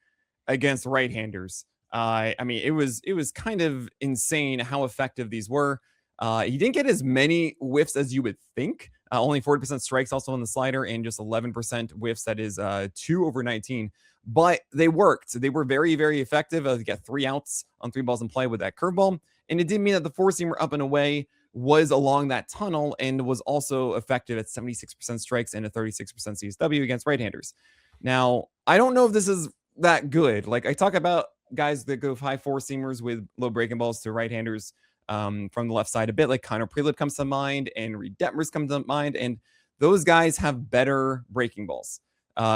against right-handers. I mean, it was kind of insane how effective these were. He didn't get as many whiffs as you would think. Only 40% strikes also on the slider and just 11% whiffs. That is 2 over 19. But they worked. They were very, very effective. They got 3 outs on 3 balls in play with that curveball. And it did mean that the 4-seamer up and away was along that tunnel and was also effective at 76% strikes and a 36% CSW against right-handers. Now, I don't know if this is that good. Like, I talk about guys that go high 4-seamers with low breaking balls to right-handers from the left side a bit, like Connor Prelip comes to mind and Reed Detmers comes to mind, and those guys have better breaking balls.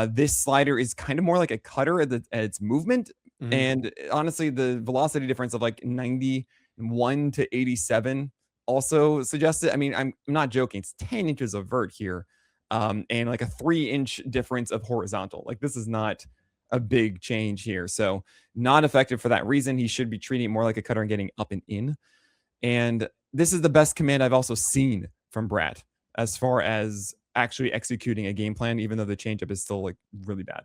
This slider is kind of more like a cutter at its movement. Mm-hmm. And honestly, the velocity difference of like 91 to 87 also suggests it. I mean, I'm not joking. It's 10 inches of vert here. And like a 3-inch difference of horizontal. Like, this is not a big change here. So not effective for that reason. He should be treating it more like a cutter and getting up and in. And this is the best command I've also seen from Bratt as far as actually executing a game plan, even though the changeup is still like really bad.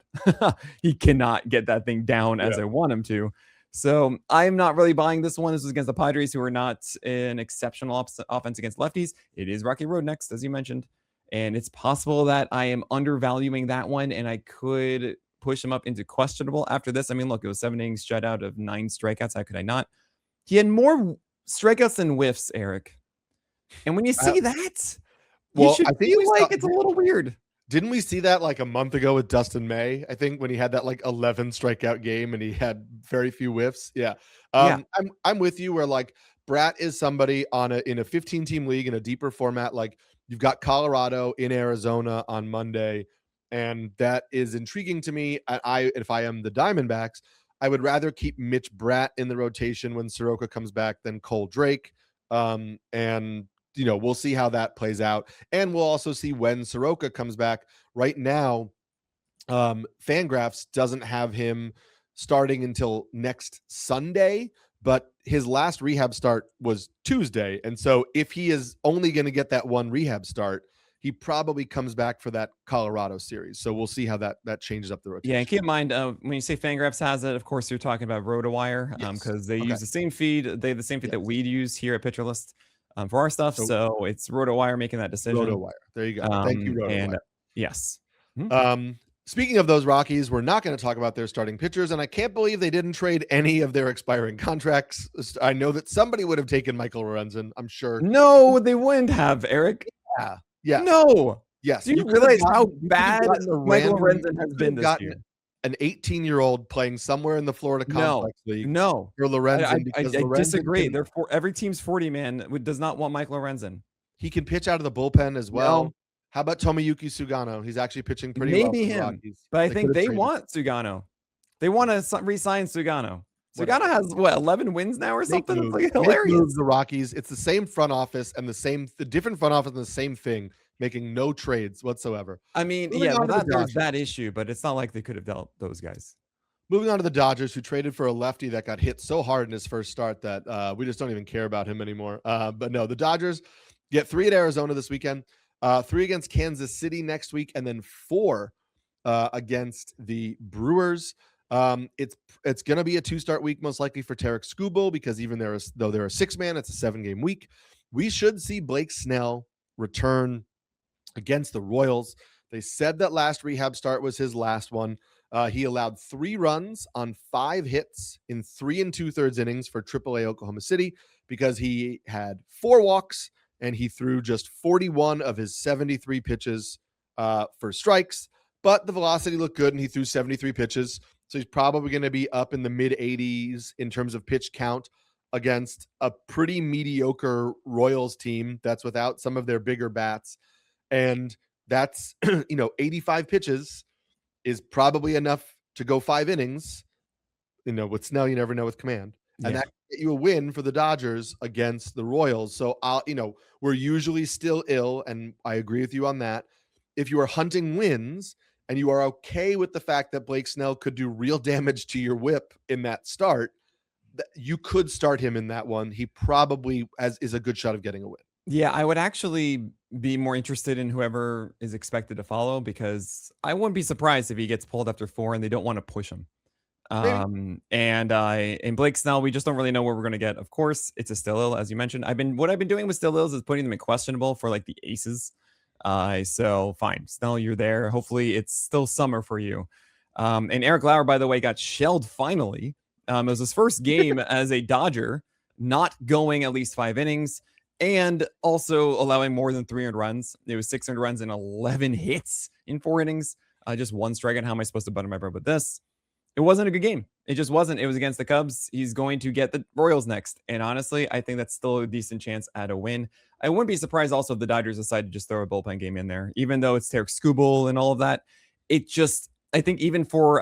He cannot get that thing down as I want him to. So I'm not really buying this one. This was against the Padres, who are not an exceptional offense against lefties. It is Rocky Road next, as you mentioned. And it's possible that I am undervaluing that one, and I could push him up into questionable after this. I mean, look, it was 7 innings shutout of 9 strikeouts. How could I not? He had more strikeouts than whiffs, Eric. And when you see that, you should feel like it's a little weird. Didn't we see that like a month ago with Dustin May? I think when he had that like 11 strikeout game and he had very few whiffs. Yeah. I'm with you where like Bratt is somebody in a 15-team league in a deeper format. Like you've got Colorado in Arizona on Monday, and that is intriguing to me. If I am the Diamondbacks, I would rather keep Mitch Bratt in the rotation when Soroka comes back than Cole Drake. And we'll see how that plays out. And we'll also see when Soroka comes back. Right now, Fangraphs doesn't have him starting until next Sunday, but his last rehab start was Tuesday. And so if he is only going to get that one rehab start, he probably comes back for that Colorado series. So we'll see how that changes up the rotation. Yeah, and keep in mind, when you say Fangraphs has it, of course, you're talking about RotoWire, because they use the same feed. They have the same feed that we use here at Pitcher List for our stuff. So it's RotoWire making that decision. RotoWire. There you go. Thank you, RotoWire. And yes. Speaking of those Rockies, we're not going to talk about their starting pitchers, and I can't believe they didn't trade any of their expiring contracts. I know that somebody would have taken Michael Lorenzen, I'm sure. No, they wouldn't have, Eric. Yeah. No. Yes. Do you realize how bad Michael Lorenzen has been this year? An 18-year-old playing somewhere in the Florida Complex League. No. For Lorenzen. I disagree. Every team's 40 man does not want Michael Lorenzen. He can pitch out of the bullpen as well. No. How about Tomoyuki Sugano? He's actually pitching pretty well for the Rockies. But I think they want Sugano. They want to re-sign Sugano. Sugano has 11 wins now or something. It's like hilarious. The Rockies. It's the same front office and the different front office and the same thing, making no trades whatsoever. I mean, there's that issue, but it's not like they could have dealt those guys. Moving on to the Dodgers, who traded for a lefty that got hit so hard in his first start that we just don't even care about him anymore. But no, the Dodgers get 3 at Arizona this weekend, 3 against Kansas City next week, and then 4 against the Brewers. It's going to be a 2-start week, most likely for Tarek Skubal, because even though they're a 6-man, it's a 7-game week. We should see Blake Snell return against the Royals. They said that last rehab start was his last one. He allowed 3 runs on 5 hits in 3 2/3 innings for AAA Oklahoma City because he had 4 walks and he threw just 41 of his 73 pitches for strikes. But the velocity looked good and he threw 73 pitches. So he's probably going to be up in the mid-80s in terms of pitch count against a pretty mediocre Royals team that's without some of their bigger bats. And that's, 85 pitches is probably enough to go 5 innings. With Snell, you never know with command. And that can get you a win for the Dodgers against the Royals. So, we're usually still ill, and I agree with you on that. If you are hunting wins and you are okay with the fact that Blake Snell could do real damage to your whip in that start, you could start him in that one. He probably is a good shot of getting a win. Yeah, I would actually be more interested in whoever is expected to follow, because I wouldn't be surprised if he gets pulled after 4 and they don't want to push him. And Blake Snell, we just don't really know what we're going to get. Of course, it's a still ill, as you mentioned. What I've been doing with still ills is putting them in questionable for like the aces. So fine, Snell, you're there. Hopefully it's still summer for you. And Eric Lauer, by the way, got shelled finally. It was his first game as a Dodger, not going at least 5 innings. And also allowing more than 300 runs. It was 600 runs and 11 hits in 4 innings. Just 1 strikeout. How am I supposed to butter my bread with this? It wasn't a good game. It just wasn't. It was against the Cubs. He's going to get the Royals next. And honestly, I think that's still a decent chance at a win. I wouldn't be surprised also if the Dodgers decide to just throw a bullpen game in there, even though it's Tarek Skubal and all of that. I think even for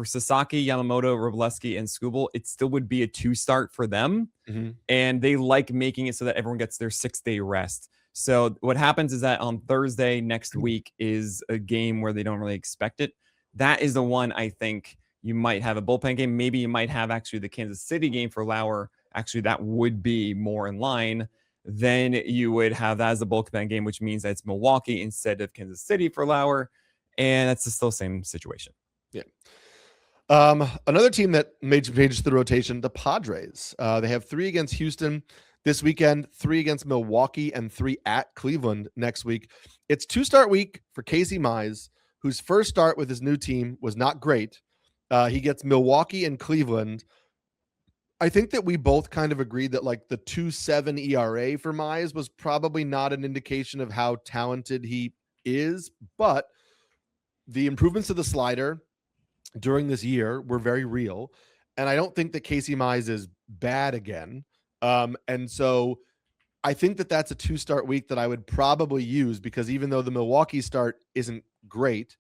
Sasaki, Yamamoto, Robleski, and Skubal, it still would be a 2-start for them. Mm-hmm. And they like making it so that everyone gets their 6-day rest. So what happens is that on Thursday next week is a game where they don't really expect it. That is the one I think you might have a bullpen game. Maybe you might have actually the Kansas City game for Lauer. Actually, that would be more in line. Then you would have that as a bullpen game, which means that it's Milwaukee instead of Kansas City for Lauer. And that's still the same situation. Yeah. Another team that made some changes to the rotation, the Padres. They have 3 against Houston this weekend, 3 against Milwaukee, and 3 at Cleveland next week. It's 2-start week for Casey Mize, whose first start with his new team was not great. He gets Milwaukee and Cleveland. I think that we both kind of agreed that like the 2.7 ERA for Mize was probably not an indication of how talented he is, but the improvements to the slider during this year were very real. And I don't think that Casey Mize is bad again. And so I think that that's a 2-start week that I would probably use, because even though the Milwaukee start isn't great,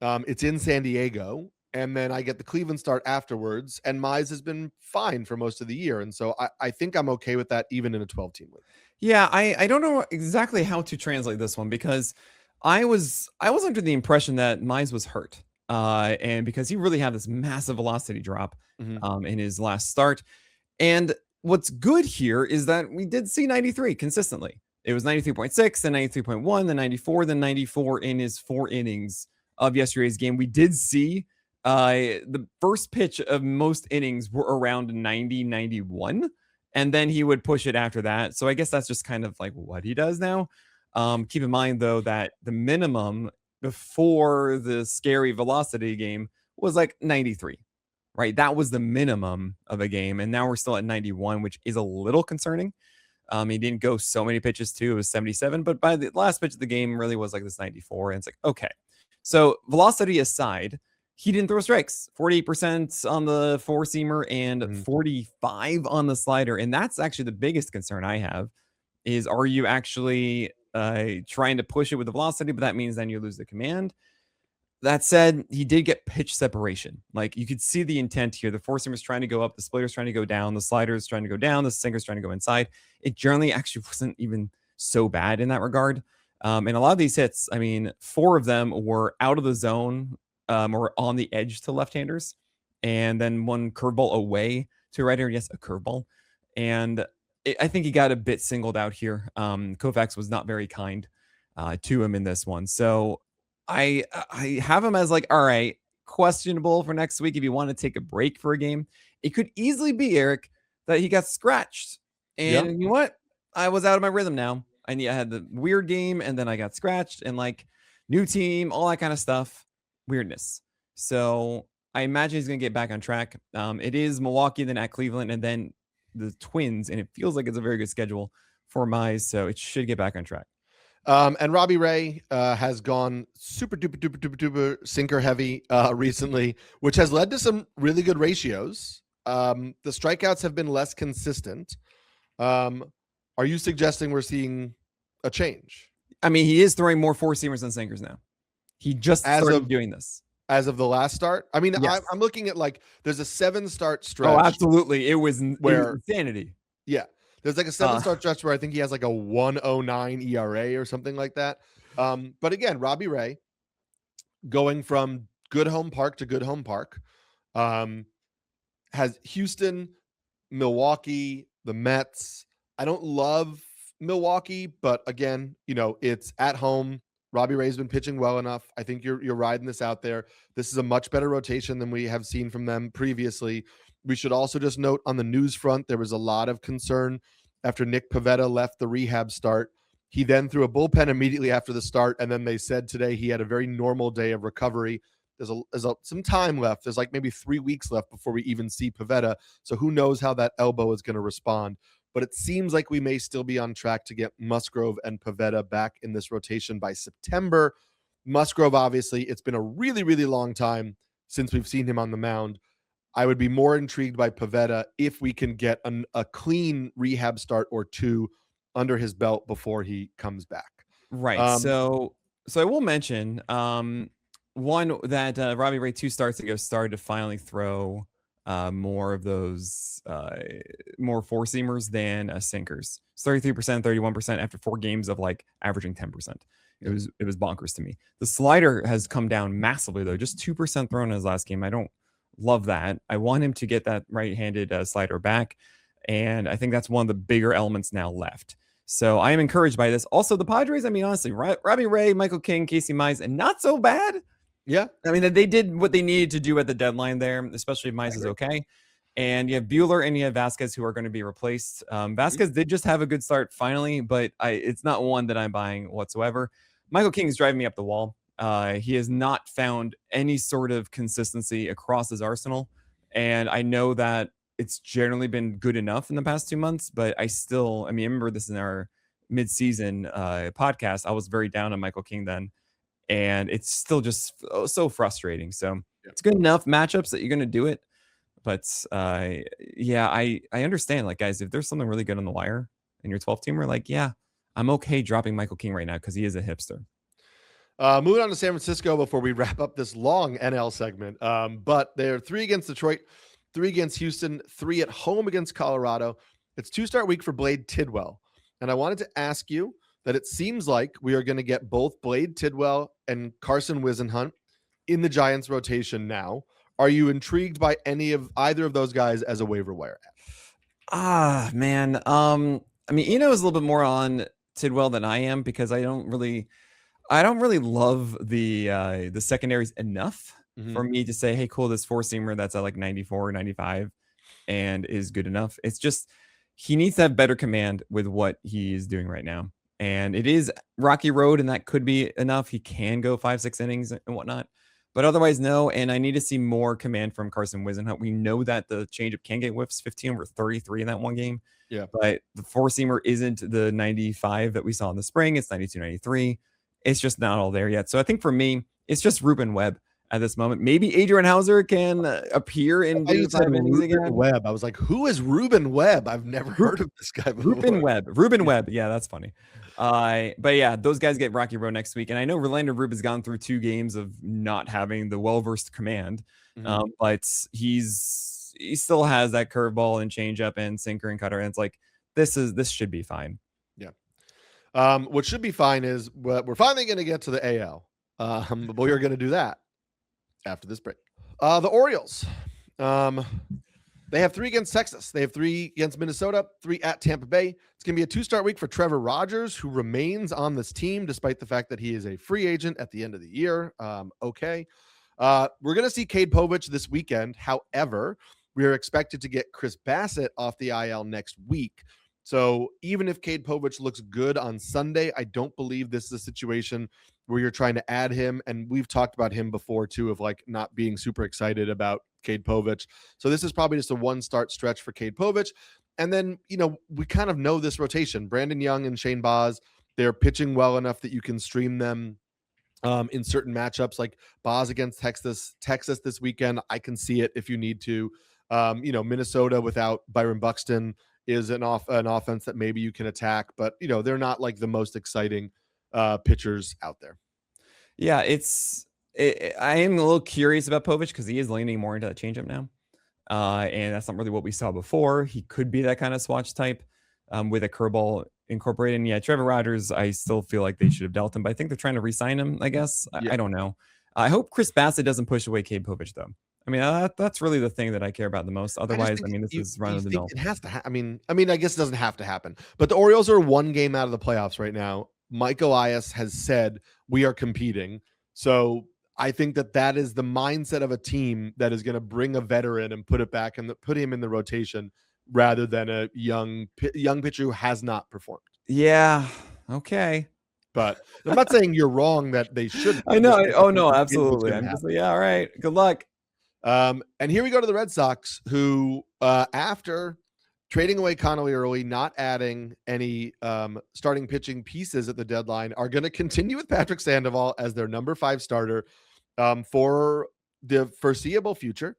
it's in San Diego. And then I get the Cleveland start afterwards. And Mize has been fine for most of the year. And so I think I'm okay with that, even in a 12-team league. Yeah, I don't know exactly how to translate this one, because I was under the impression that Mize was hurt. And because he really had this massive velocity drop in his last start. And what's good here is that we did see 93 consistently. It was 93.6, then 93.1, then 94, then 94 in his 4 innings of yesterday's game. We did see the first pitch of most innings were around 90, 91, and then he would push it after that. So I guess that's just kind of like what he does now. Keep in mind, though, that the minimum before the scary velocity game was like 93, right? That was the minimum of a game. And now we're still at 91, which is a little concerning. He didn't go so many pitches too. It was 77, but by the last pitch of the game really was like this 94. And it's like, okay. So velocity aside, he didn't throw strikes, 48% on the 4-seamer and 45 on the slider. And that's actually the biggest concern I have is, are you actually trying to push it with the velocity, but that means then you lose the command. That said, he did get pitch separation. Like, you could see the intent here. The 4-seamer is trying to go up, the splitter's trying to go down, the slider is trying to go down, the sinker's trying to go inside. It generally actually wasn't even so bad in that regard. And a lot of these hits, I mean, 4 of them were out of the zone or on the edge to left-handers, and then 1 curveball away to a right-hander. Yes, a curveball. And I think he got a bit singled out here. Koufax was not very kind to him in this one. So I have him as like, all right, questionable for next week if you want to take a break for a game. It could easily be, Eric, that he got scratched. And you know what? I was out of my rhythm now. I had the weird game, and then I got scratched, and like new team, all that kind of stuff. Weirdness. So I imagine he's going to get back on track. It is Milwaukee, then at Cleveland, and then the Twins, and it feels like it's a very good schedule for Mize, so it should get back on track. And Robbie Ray has gone super duper sinker heavy recently, which has led to some really good ratios. The strikeouts have been less consistent. Are you suggesting we're seeing a change? I mean, he is throwing more 4-seamers than sinkers now. He just started doing this. As of the last start? I mean, yes. I'm looking at like, there's a 7-start stretch. Oh, absolutely. It was insanity. Yeah. There's like a 7-start stretch where I think he has like a 1.09 ERA or something like that. But again, Robbie Ray going from good home park to good home park, has Houston, Milwaukee, the Mets. I don't love Milwaukee, but again, it's at home. Robbie Ray's been pitching well enough. I think you're riding this out there. This is a much better rotation than we have seen from them previously. We should also just note, on the news front, there was a lot of concern after Nick Pivetta left the rehab start. He then threw a bullpen immediately after the start, and then they said today he had a very normal day of recovery. There's some time left. There's like maybe 3 weeks left before we even see Pivetta. So who knows how that elbow is going to respond. But it seems like we may still be on track to get Musgrove and Pivetta back in this rotation by September. Musgrove, obviously, it's been a really, really long time since we've seen him on the mound. I would be more intrigued by Pivetta if we can get a clean rehab start or 2 under his belt before he comes back. Right. So I will mention one that Robbie Ray 2 starts ago started to finally throw more of those more 4-seamers than sinkers. 33%, 31% after 4 games of like averaging 10%. It was bonkers to me. The slider has come down massively though, just 2% thrown in his last game. I don't love that. I want him to get that right-handed slider back, and I think that's one of the bigger elements now left. So I am encouraged by this. Also, the Padres, I mean, honestly, Robbie Ray, Michael King, Casey Mize, and not so bad. Yeah. I mean, they did what they needed to do at the deadline there, especially if Mize is okay. And you have Bueller and you have Vasquez who are going to be replaced. Vasquez did just have a good start finally, but it's not one that I'm buying whatsoever. Michael King is driving me up the wall. He has not found any sort of consistency across his arsenal. And I know that it's generally been good enough in the past 2 months, but I remember this in our mid-season podcast. I was very down on Michael King then, and it's still just so frustrating. So it's good enough matchups that you're going to do it. But yeah, I understand. Like, guys, if there's something really good on the wire in your 12 teamer, like, yeah, I'm okay dropping Michael King right now because he is a hipster. Moving on to San Francisco before we wrap up this long NL segment. But they're 3 against Detroit, 3 against Houston, 3 at home against Colorado. It's 2-start week for Blade Tidwell. And I wanted to ask you that it seems like we are going to get both Blade Tidwell and Carson Whisenhunt in the Giants rotation now. Are you intrigued by either of those guys as a waiver wire app? Man. I mean, Eno is a little bit more on Tidwell than I am because I don't really love the secondaries enough for me to say, hey, cool, this 4-seamer that's at like 94, 95 and is good enough. It's just he needs to have better command with what he is doing right now. And it is rocky road, and that could be enough. He can go 5-6 innings and whatnot. But otherwise, no. And I need to see more command from Carson Whisenhunt. We know that the changeup can get whiffs, 15 over 33 in that one game. Yeah. But the 4-seamer isn't the 95 that we saw in the spring. It's 92, 93. It's just not all there yet. So I think for me, it's just Ruben Webb at this moment. Maybe Adrian Hauser can appear in Ruben Webb. I was like, who is Ruben Webb? I've never heard of this guy before. Ruben Webb. Yeah, that's funny. But yeah, those guys get rocky road next week. And I know Rolando Rube has gone through 2 games of not having the well-versed command. But he still has that curveball and changeup and sinker and cutter. And it's like, this should be fine. Yeah. What should be fine is we're finally going to get to the AL. But we are going to do that after this break. The Orioles. They have 3 against Texas. They have 3 against Minnesota, 3 at Tampa Bay. It's going to be a 2-start week for Trevor Rogers, who remains on this team despite the fact that he is a free agent at the end of the year. Okay. We're going to see Cade Povich this weekend. However, we are expected to get Chris Bassett off the IL next week. So even if Cade Povich looks good on Sunday, I don't believe this is a situation where you're trying to add him. And we've talked about him before too, of like not being super excited about Cade Povich. So this is probably just a 1-start stretch for Cade Povich. And then, we kind of know this rotation. Brandon Young and Shane Baz, they're pitching well enough that you can stream them in certain matchups, like Baz against Texas this weekend. I can see it if you need to. Minnesota without Byron Buxton is an offense that maybe you can attack, but they're not like the most exciting pitchers out there. Yeah, I am a little curious about Povich because he is leaning more into that changeup now. And that's not really what we saw before. He could be that kind of swatch type with a curveball incorporated. And yeah, Trevor Rogers, I still feel like they should have dealt him, but I think they're trying to re-sign him, I guess. I don't know. I hope Chris Bassett doesn't push away Cade Povich, though. I mean, that's really the thing that I care about the most. Otherwise, this is run of the mill. It has to I mean, I guess it doesn't have to happen. But the Orioles are 1 game out of the playoffs right now. Mike Elias has said we are competing. So I think that is the mindset of a team that is going to bring a veteran and put him in the rotation rather than a young pitcher who has not performed. Yeah. Okay. But I'm not saying you're wrong that they should. I know. Oh no, absolutely. I'm just like, yeah, all right. Good luck. And here we go to the Red Sox, who after trading away Connolly early, not adding any starting pitching pieces at the deadline, are going to continue with Patrick Sandoval as their number 5 starter for the foreseeable future.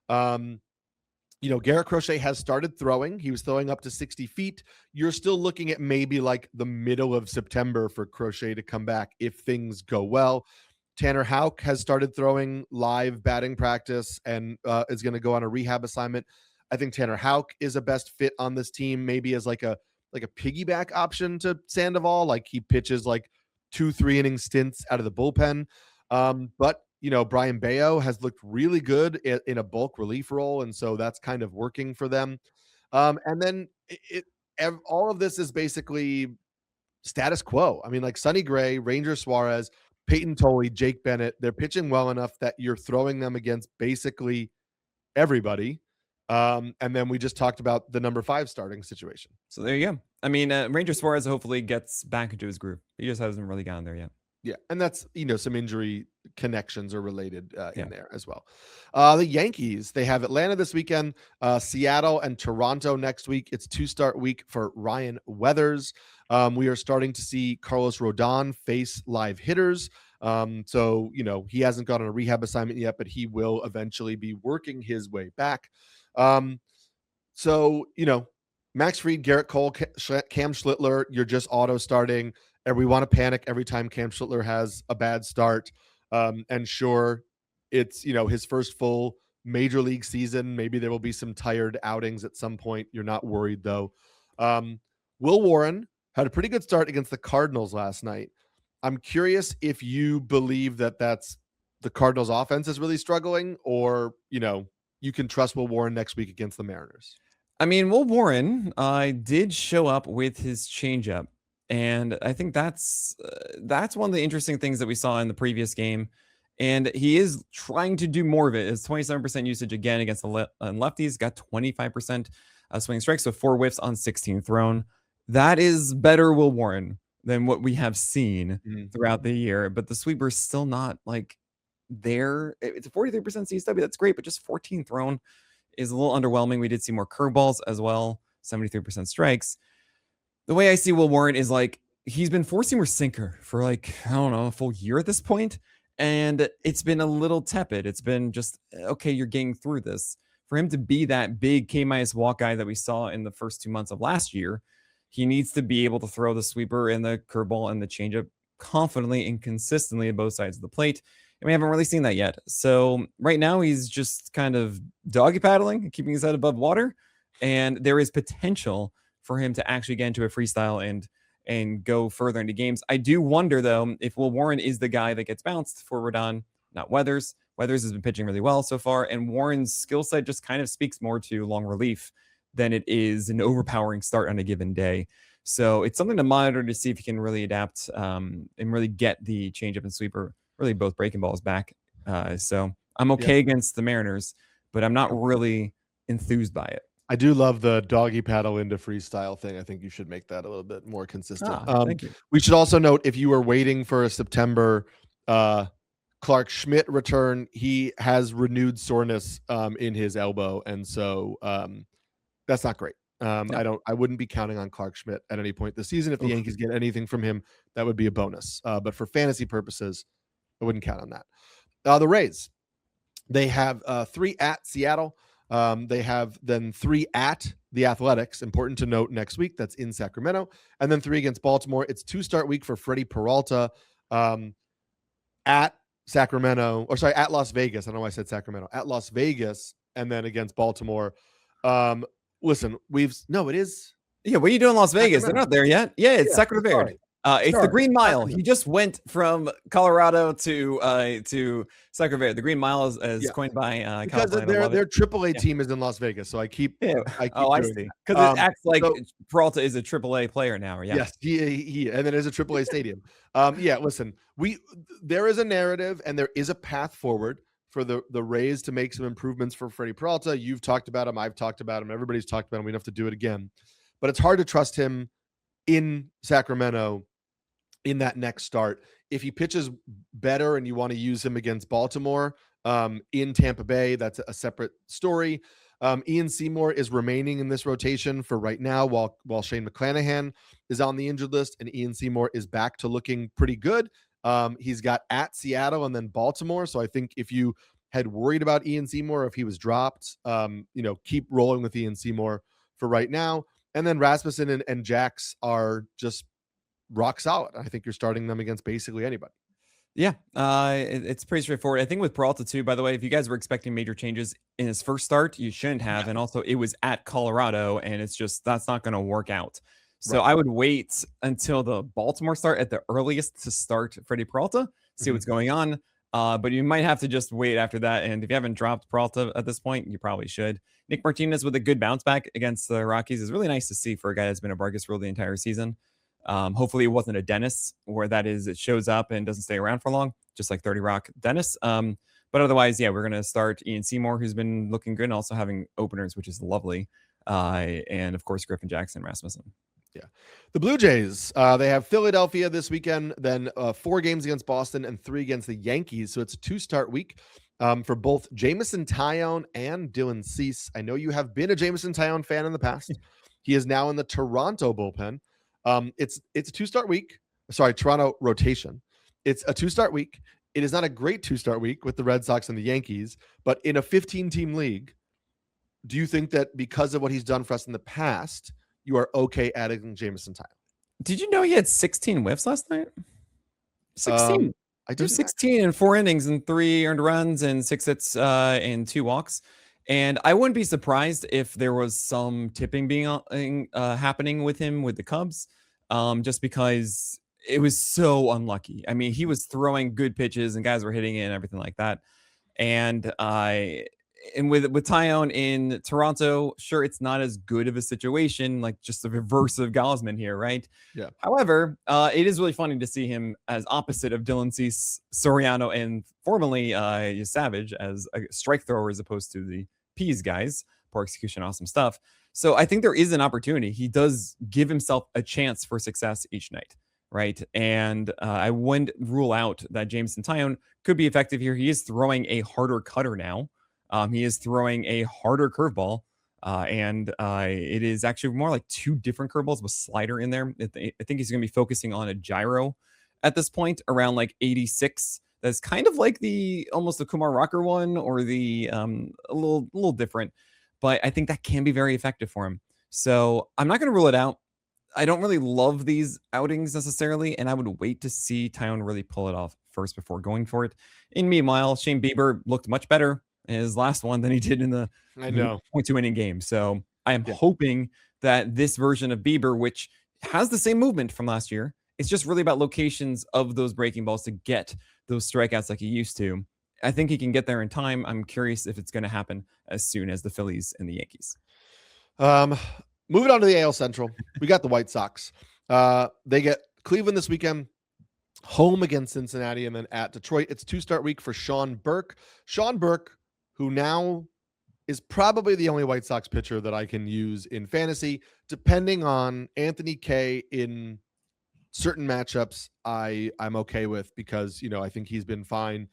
Garrett Crochet has started throwing. He was throwing up to 60 feet. You're still looking at maybe like the middle of September for Crochet to come back if things go well. Tanner Houck has started throwing live batting practice and is going to go on a rehab assignment. I think Tanner Houck is a best fit on this team, maybe as like a piggyback option to Sandoval. Like he pitches like 2-3 inning stints out of the bullpen. But Brian Bayo has looked really good in a bulk relief role, and so that's kind of working for them. And then all of this is basically status quo. I mean, like Sonny Gray, Ranger Suarez, Peyton Tolley, Jake Bennett, they're pitching well enough that you're throwing them against basically everybody. And then we just talked about the number 5 starting situation. So there you go. I mean, Ranger Suarez hopefully gets back into his groove. He just hasn't really gotten there yet. Yeah, and that's, some injury connections are related in there as well. The Yankees, they have Atlanta this weekend, Seattle and Toronto next week. It's 2-start week for Ryan Weathers. We are starting to see Carlos Rodon face live hitters. So, he hasn't gone on a rehab assignment yet, but he will eventually be working his way back. So, Max Fried, Garrett Cole, Cam Schlittler, you're just auto starting. And we want to panic every time Cam Schlittler has a bad start. And sure, it's, his first full major league season. Maybe there will be some tired outings at some point. You're not worried, though. Will Warren had a pretty good start against the Cardinals last night. I'm curious if you believe that that's the Cardinals offense is really struggling, or, you can trust Will Warren next week against the Mariners. I mean, Will Warren did show up with his changeup. And I think that's one of the interesting things that we saw in the previous game. And he is trying to do more of it. It's 27% usage again against the lefties, got 25% swing strikes, so 4 whiffs on 16 thrown. That is better Will Warren than what we have seen throughout the year. But the sweeper is still not like there. It's a 43% CSW. That's great, but just 14 thrown is a little underwhelming. We did see more curveballs as well, 73% strikes. The way I see Will Warren is like he's been four-seamer sinker for a full year at this point, and it's been a little tepid. It's been just, okay, you're getting through this. For him to be that big K- walk guy that we saw in the first 2 months of last year, he needs to be able to throw the sweeper and the curveball and the changeup confidently and consistently at both sides of the plate, and we haven't really seen that yet. So right now he's just kind of doggy paddling, keeping his head above water, and there is potential for him to actually get into a freestyle and go further into games. I do wonder, though, if Will Warren is the guy that gets bounced for Rodon, not Weathers. Weathers has been pitching really well so far, and Warren's skill set just kind of speaks more to long relief than it is an overpowering start on a given day. So it's something to monitor to see if he can really adapt and really get the changeup and sweeper, really both breaking balls back. So I'm okay against the Mariners, but I'm not really enthused by it. I do love the doggy paddle into freestyle thing. I think you should make that a little bit more consistent. Thank you. We should also note, if you were waiting for a September Clark Schmidt return, he has renewed soreness in his elbow, and so that's not great. I wouldn't be counting on Clark Schmidt at any point this season. If the Yankees get anything from him, that would be a bonus. But for fantasy purposes, I wouldn't count on that. The Rays, they have 3 at Seattle. They have then 3 at the Athletics. Important to note next week. That's in Sacramento. And then 3 against Baltimore. It's 2-start week for Freddie Peralta at Sacramento, at Las Vegas. I don't know why I said Sacramento. At Las Vegas, and then against Baltimore. Listen, it is. Yeah, what are you doing in Las Vegas? Sacramento. They're not there yet. Yeah, it's Sacramento. It's the Green Mile. He just went from Colorado to Sacramento. The Green Mile is coined by because their AAA team is in Las Vegas. So I keep. I see. Because it acts like Peralta is a AAA player now. Yeah. Yes, he and it is a AAA stadium. Listen, there is a narrative and there is a path forward for the Rays to make some improvements for Freddie Peralta. You've talked about him. I've talked about him. Everybody's talked about him. We don't have to do it again. But it's hard to trust him in Sacramento in that next start. If he pitches better and you want to use him against Baltimore in Tampa Bay, that's a separate story. Ian Seymour is remaining in this rotation for right now while Shane McClanahan is on the injured list, and Ian Seymour is back to looking pretty good. He's got at Seattle and then Baltimore. So I think if you had worried about Ian Seymour, if he was dropped, keep rolling with Ian Seymour for right now. And then Rasmussen and Jax are just rock solid. I think you're starting them against basically anybody. Yeah, it's pretty straightforward. I think with Peralta too, by the way, if you guys were expecting major changes in his first start, you shouldn't have. And also it was at Colorado, and it's just, that's not going to work out. So I would wait until the Baltimore start at the earliest to start Freddie Peralta, see what's going on. But you might have to just wait after that. And if you haven't dropped Peralta at this point, you probably should. Nick Martinez with a good bounce back against the Rockies is really nice to see for a guy that's been a Vargas rule the entire season. Hopefully it wasn't a Dennis, where that is it shows up and doesn't stay around for long, just like 30 Rock Dennis. But otherwise, yeah, we're gonna start Ian Seymour, who's been looking good, and also having openers, which is lovely. And of course Griffin Jackson, Rasmussen. Yeah. The Blue Jays, they have Philadelphia this weekend, then 4 games against Boston and 3 against the Yankees. So it's a 2-start week for both Jameson Taillon and Dylan Cease. I know you have been a Jameson Taillon fan in the past. He is now in the Toronto bullpen. It's a 2-start week. Sorry, Toronto rotation. It's a 2-start week. It is not a great 2-start week with the Red Sox and the Yankees, but in a 15-team league, do you think that because of what he's done for us in the past, you are okay adding Jameson Taillon? Did you know he had 16 whiffs last night? 16. There's 16 in 4 innings and 3 earned runs and 6 hits and 2 walks. And I wouldn't be surprised if there was some tipping being happening with him with the Cubs, just because it was so unlucky. I mean, he was throwing good pitches and guys were hitting it and everything like that. And with Taillon in Toronto, sure, it's not as good of a situation, like just the reverse of Gausman here, right? Yeah. However, it is really funny to see him as opposite of Dylan Cease, Soriano, and formerly Savage as a strike thrower as opposed to the Peas guys. Poor execution, awesome stuff. So I think there is an opportunity. He does give himself a chance for success each night, right? And I wouldn't rule out that Jameson Taillon could be effective here. He is throwing a harder cutter now. He is throwing a harder curveball, and it is actually more like 2 different curveballs with slider in there. I think he's going to be focusing on a gyro at this point around like 86. That's kind of like almost the Kumar Rocker one, or the a little different, but I think that can be very effective for him. So I'm not going to rule it out. I don't really love these outings necessarily, and I would wait to see Taillon really pull it off first before going for it. In meanwhile, Shane Bieber looked much better in his last one than he did in the 0.2 inning game. So I am hoping that this version of Bieber, which has the same movement from last year, it's just really about locations of those breaking balls to get those strikeouts like he used to. I think he can get there in time. I'm curious if it's going to happen as soon as the Phillies and the Yankees. Moving on to the AL Central, we got the White Sox. They get Cleveland this weekend, home against Cincinnati, and then at Detroit. It's 2-start week for Sean Burke. Sean Burke, who now is probably the only White Sox pitcher that I can use in fantasy, depending on Anthony Kay in certain matchups. I'm okay with, because I think he's been fine.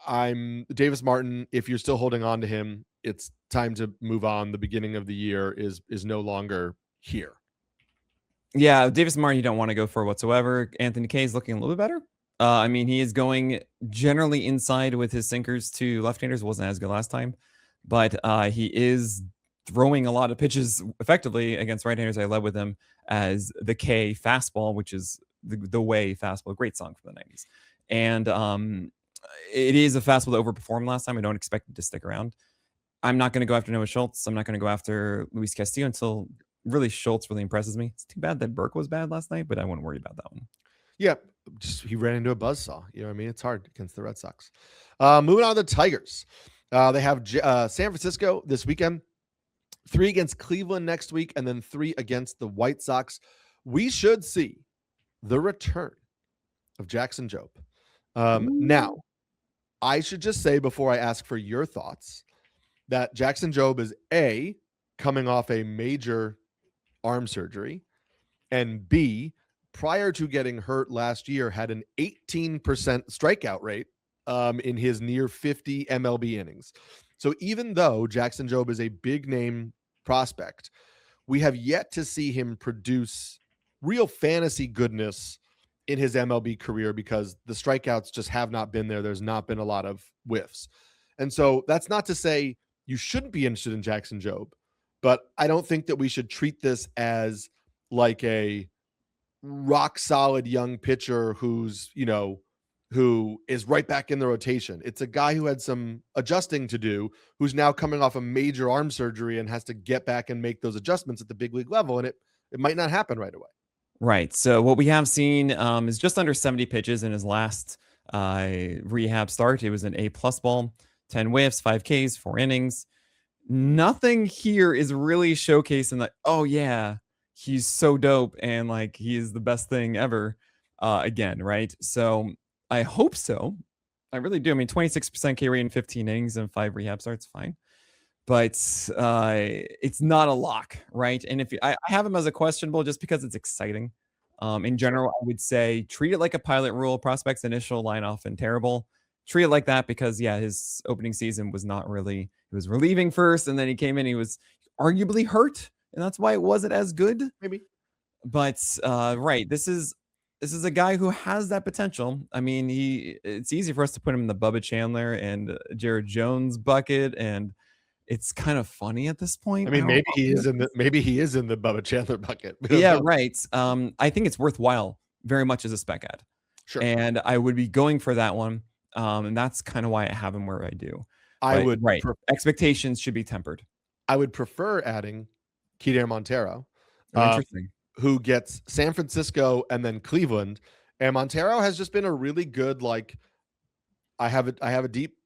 I'm Davis Martin. If you're still holding on to him, it's time to move on. The beginning of the year is no longer here. Yeah, Davis Martin, you don't want to go for whatsoever. Anthony Kay is looking a little bit better. I mean, he is going generally inside with his sinkers to left-handers. Wasn't as good last time, but he is throwing a lot of pitches effectively against right-handers. I led with him as the K fastball, which is the way fastball. Great song from the 90s. And it is a fastball that overperformed last time. I don't expect it to stick around. I'm not going to go after Noah Schultz. I'm not going to go after Luis Castillo until really Schultz really impresses me. It's too bad that Burke was bad last night, but I wouldn't worry about that one. Yeah, he ran into a buzzsaw. You know what I mean? It's hard against the Red Sox. Moving on to the Tigers. They have San Francisco this weekend, 3 against Cleveland next week, and then 3 against the White Sox. We should see the return of Jackson Jobe. Now, I should just say before I ask for your thoughts that Jackson Jobe is coming off a major arm surgery, and B, prior to getting hurt last year, had an 18% strikeout rate in his near 50 MLB innings. So even though Jackson Jobe is a big name prospect, we have yet to see him produce real fantasy goodness in his MLB career, because the strikeouts just have not been there. There's not been a lot of whiffs. And so that's not to say you shouldn't be interested in Jackson Jobe, but I don't think that we should treat this as like a rock solid young pitcher who is right back in the rotation. It's a guy who had some adjusting to do, who's now coming off a major arm surgery and has to get back and make those adjustments at the big league level. And it might not happen right away. Right. So what we have seen is just under 70 pitches in his last rehab start. It was an A+ ball, 10 whiffs, 5 Ks, 4 innings. Nothing here is really showcasing that, oh yeah, he's so dope and like he is the best thing ever again, right? So I hope so. I really do. I mean, 26% K rate in 15 innings and 5 rehab starts, fine. But it's not a lock, right? And if I have him as a questionable just because it's exciting. In general, I would say treat it like a pilot rule. Prospects initial line often terrible. Treat it like that because yeah, his opening season was not really. He was relieving first, and then he came in. He was arguably hurt, and that's why it wasn't as good. Maybe. But right, this is a guy who has that potential. I mean, it's easy for us to put him in the Bubba Chandler and Jared Jones bucket, and it's kind of funny at this point. I mean, maybe he is in the Bubba Chandler bucket. Yeah, right. I think it's worthwhile very much as a spec ad. Sure. And I would be going for that one. And that's kind of why I have him where I do. I would right. Expectations should be tempered. I would prefer adding Kider Montero, Interesting. who gets San Francisco and then Cleveland. And Montero has just been a really good, like, I have a deep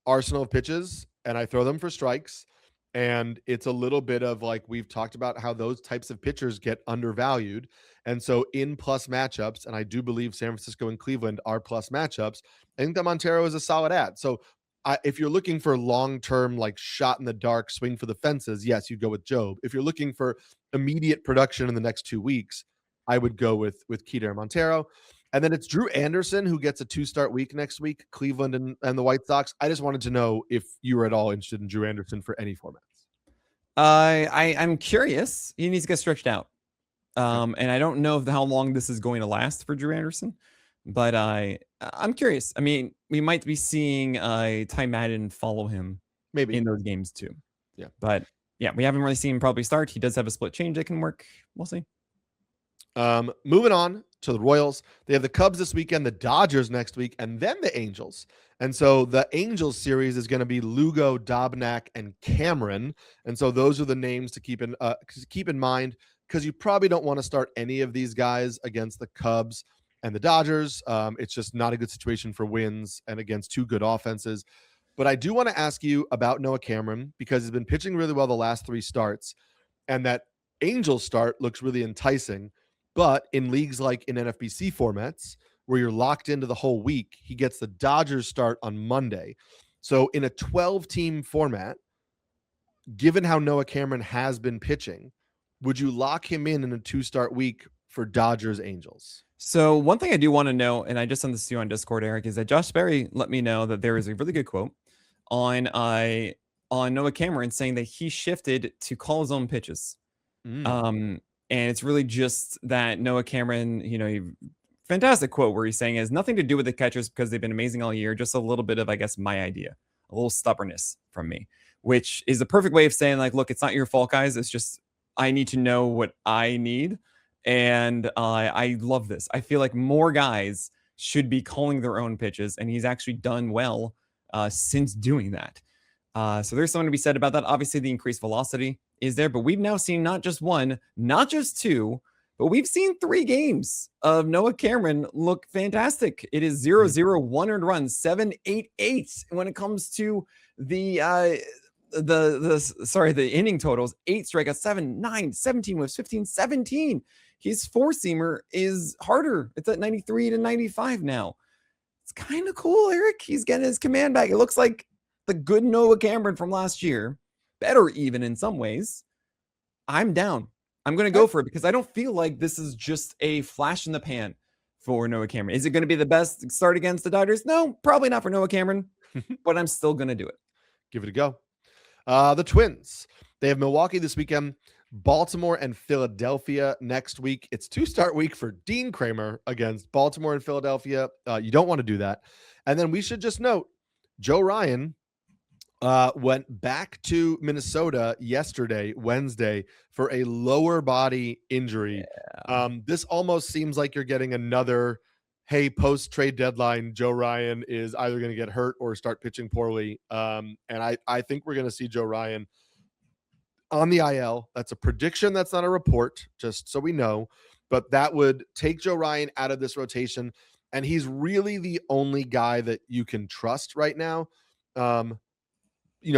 arsenal of pitches and I throw them for strikes. And it's a little bit of like, we've talked about how those types of pitchers get undervalued. And so in plus matchups, and I do believe San Francisco and Cleveland are plus matchups, I think that Montero is a solid ad. So if you're looking for long-term, like shot in the dark, swing for the fences, yes, you go with Jobe. If you're looking for immediate production in the next 2 weeks, I would go with Kider Montero. And then it's Drew Anderson who gets a 2-start week next week, Cleveland and the White Sox. I just wanted to know if you were at all interested in Drew Anderson for any formats. I'm curious. He needs to get stretched out. And I don't know how long this is going to last for Drew Anderson, but I'm curious. I mean, we might be seeing Ty Madden follow him maybe in those games too. Yeah. But yeah, we haven't really seen him probably start. He does have a split change that can work. We'll see. Moving on to the Royals. They have the Cubs this weekend, the Dodgers next week, and then the Angels. And so the Angels series is going to be Lugo, Dobnak, and Cameron. And so those are the names to keep in mind, because you probably don't want to start any of these guys against the Cubs and the Dodgers. It's just not a good situation for wins and against two good offenses. But I do want to ask you about Noah Cameron, because he's been pitching really well the last 3 starts, and that Angels start looks really enticing. But in leagues like in NFBC formats, where you're locked into the whole week, he gets the Dodgers start on Monday. So in a 12-team format, given how Noah Cameron has been pitching, would you lock him in a 2-start week for Dodgers Angels? So one thing I do want to know, and I just sent this to you on Discord, Eric, is that Josh Berry let me know that there is a really good quote on Noah Cameron saying that he shifted to call his own pitches. And it's really just that Noah Cameron, fantastic quote where he's saying it has nothing to do with the catchers because they've been amazing all year. Just a little bit of, I guess, my idea, a little stubbornness from me, which is the perfect way of saying, like, look, it's not your fault, guys. It's just I need to know what I need. And I love this. I feel like more guys should be calling their own pitches, and he's actually done well since doing that. So there's something to be said about that. Obviously, the increased velocity is there, but we've now seen not just 1, not just 2, but we've seen 3 games of Noah Cameron look fantastic. It is 0-0, 1 earned run, 7-8-8 when it comes to the inning totals. 8 strikeouts, 7, 9, 17 whiffs, 15, 17. His 4-seamer is harder. It's at 93 to 95 now. It's kind of cool, Eric. He's getting his command back. It looks like the good Noah Cameron from last year, better even in some ways. I'm down. I'm going to go for it because I don't feel like this is just a flash in the pan for Noah Cameron. Is it going to be the best start against the Dodgers? No, probably not for Noah Cameron, but I'm still going to do it. Give it a go. The Twins, they have Milwaukee this weekend, Baltimore and Philadelphia next week. It's 2-start week for Dean Kramer against Baltimore and Philadelphia. You don't want to do that. And then we should just note, Joe Ryan went back to Minnesota yesterday, Wednesday, for a lower body injury. Yeah. This almost seems like you're getting another, hey, post-trade deadline, Joe Ryan is either going to get hurt or start pitching poorly. And I think we're going to see Joe Ryan on the IL. That's a prediction. That's not a report, just so we know. But that would take Joe Ryan out of this rotation. And he's really the only guy that you can trust right now.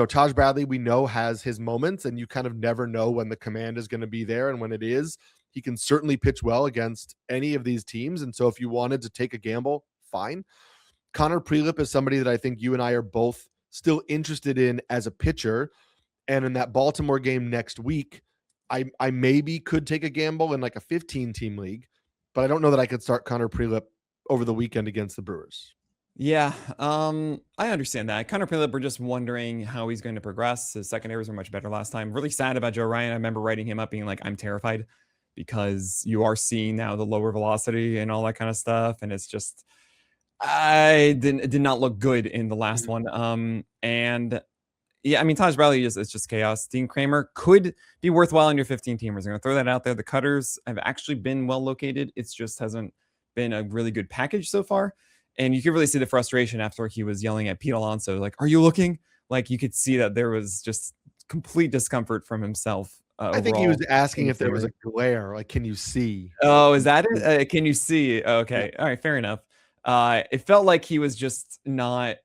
Taj Bradley, we know, has his moments, and you kind of never know when the command is going to be there. And when it is, he can certainly pitch well against any of these teams. And so if you wanted to take a gamble, fine. Connor Prelip is somebody that I think you and I are both still interested in as a pitcher. And in that Baltimore game next week, I maybe could take a gamble in like a 15-team league, but I don't know that I could start Connor Prelip over the weekend against the Brewers. Yeah, I understand that. Connor Phillip, we're just wondering how he's going to progress. His secondaries were much better last time. Really sad about Joe Ryan. I remember writing him up being like, I'm terrified because you are seeing now the lower velocity and all that kind of stuff. And it's just, it did not look good in the last one. And yeah, I mean, Taj Bradley it's just chaos. Dean Kramer could be worthwhile in your 15 teamers. I'm going to throw that out there. The cutters have actually been well located. It just hasn't been a really good package so far. And you could really see the frustration after he was yelling at Pete Alonso, like, are you looking? Like, you could see that there was just complete discomfort from himself. I think he was asking if there was a glare. Like, can you see? Oh, is that it? Can you see? Okay. Yeah. All right. Fair enough. It felt like he was just not.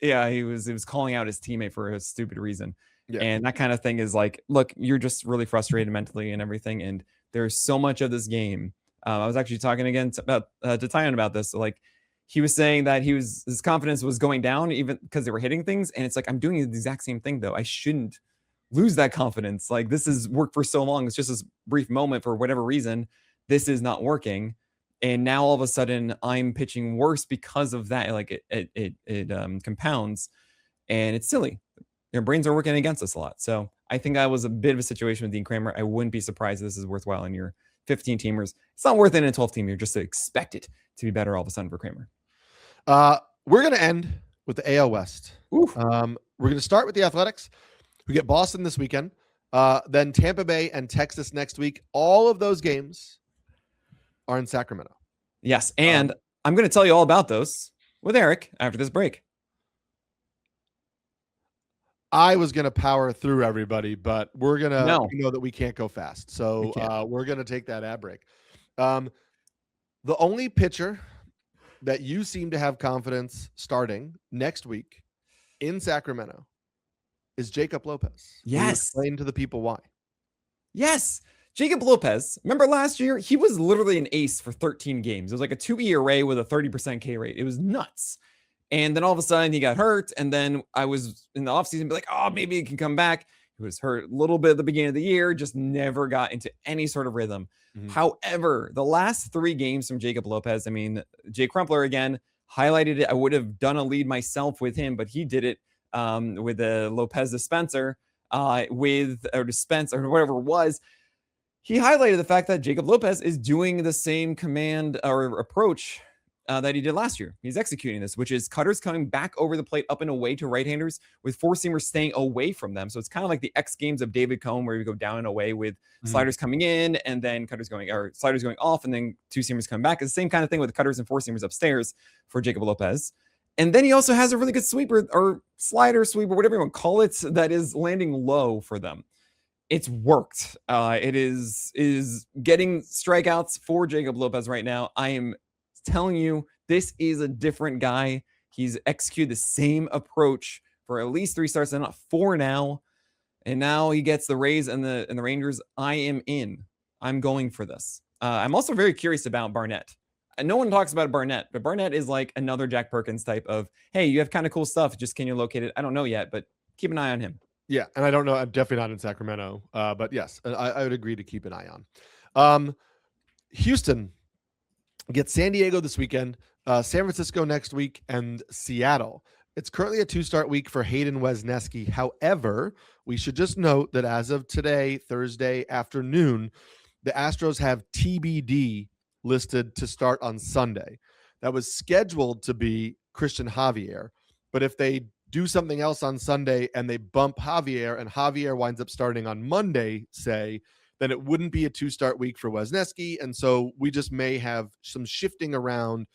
Yeah, he was calling out his teammate for a stupid reason. Yeah. And that kind of thing is like, look, you're just really frustrated mentally and everything. And there's so much of this game. I was actually talking again to Tyon about this. So like, he was saying that his confidence was going down even because they were hitting things. And it's like, I'm doing the exact same thing though. I shouldn't lose that confidence. Like, this has worked for so long. It's just this brief moment for whatever reason. This is not working. And now all of a sudden I'm pitching worse because of that. Like it compounds, and it's silly. Your brains are working against us a lot. So I think that was a bit of a situation with Dean Kramer. I wouldn't be surprised if this is worthwhile in your 15 teamers. It's not worth it in a 12 teamer just to expect it to be better all of a sudden for Kramer. We're going to end with the AL West. We're going to start with the Athletics. We get Boston this weekend, then Tampa Bay and Texas next week. All of those games are in Sacramento. Yes, and I'm going to tell you all about those with Eric after this break. I was going to power through everybody, but we're going to know that we can't go fast. So we're going to take that ad break. The only pitcher that you seem to have confidence starting next week in Sacramento is Jacob Lopez. Yes. Explain to the people why. Yes. Jacob Lopez, remember last year? He was literally an ace for 13 games. It was like a 2 ERA with a 30% K rate. It was nuts. And then all of a sudden he got hurt. And then I was in the offseason, be like, oh, maybe he can come back. He was hurt a little bit at the beginning of the year, just never got into any sort of rhythm. Mm-hmm. However, the last 3 games from Jacob Lopez, I mean, Jay Crumpler again highlighted it. I would have done a lead myself with him, but he did it with the Lopez dispenser or dispense or whatever it was. He highlighted the fact that Jacob Lopez is doing the same command or approach that he did last year. He's executing this, which is cutters coming back over the plate up and away to right-handers with four-seamers staying away from them. So it's kind of like the X Games of David Cone where you go down and away with sliders coming in and then sliders going off and then two-seamers coming back. It's the same kind of thing with cutters and four-seamers upstairs for Jacob Lopez. And then he also has a really good sweeper or slider sweeper, whatever you want to call it, that is landing low for them. It's worked. It is getting strikeouts for Jacob Lopez right now. I am telling you, this is a different guy. He's executed the same approach for at least 3 starts, and not 4 now. And now he gets the Rays and the Rangers. I am in. I'm going for this. I'm also very curious about Barnett. And no one talks about Barnett, but Barnett is like another Jack Perkins type of, hey, you have kind of cool stuff. Just can you locate it? I don't know yet, but keep an eye on him. Yeah, and I don't know. I'm definitely not in Sacramento, but yes, I would agree to keep an eye on. Houston gets San Diego this weekend, San Francisco next week, and Seattle. It's currently a 2-start week for Hayden Wesneski. However, we should just note that as of today, Thursday afternoon, the Astros have TBD listed to start on Sunday. That was scheduled to be Christian Javier, but if they do something else on Sunday and they bump Javier and Javier winds up starting on Monday, say, then it wouldn't be a 2-start week for Wesneski. And so we just may have some shifting around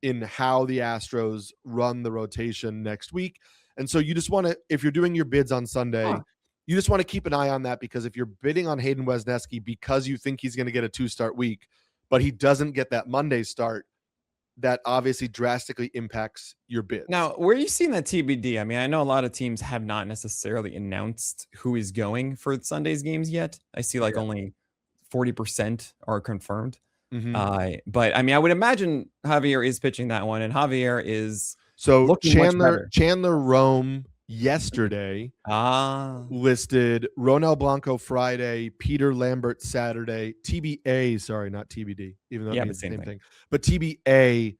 in how the Astros run the rotation next week. And so you just want to, if you're doing your bids on Sunday, you just want to keep an eye on that, because if you're bidding on Hayden Wesneski because you think he's going to get a 2-start week, but he doesn't get that Monday start, that obviously drastically impacts your bids. Now, where are you seeing that TBD? I mean, I know a lot of teams have not necessarily announced who is going for Sunday's games yet. I see like only 40% are confirmed. But I mean, I would imagine Javier is pitching that one, and Javier is looking much better. Chandler Rome yesterday listed Ronel Blanco Friday, Peter Lambert Saturday, TBA, sorry, not TBD, even though it means the same thing, but TBA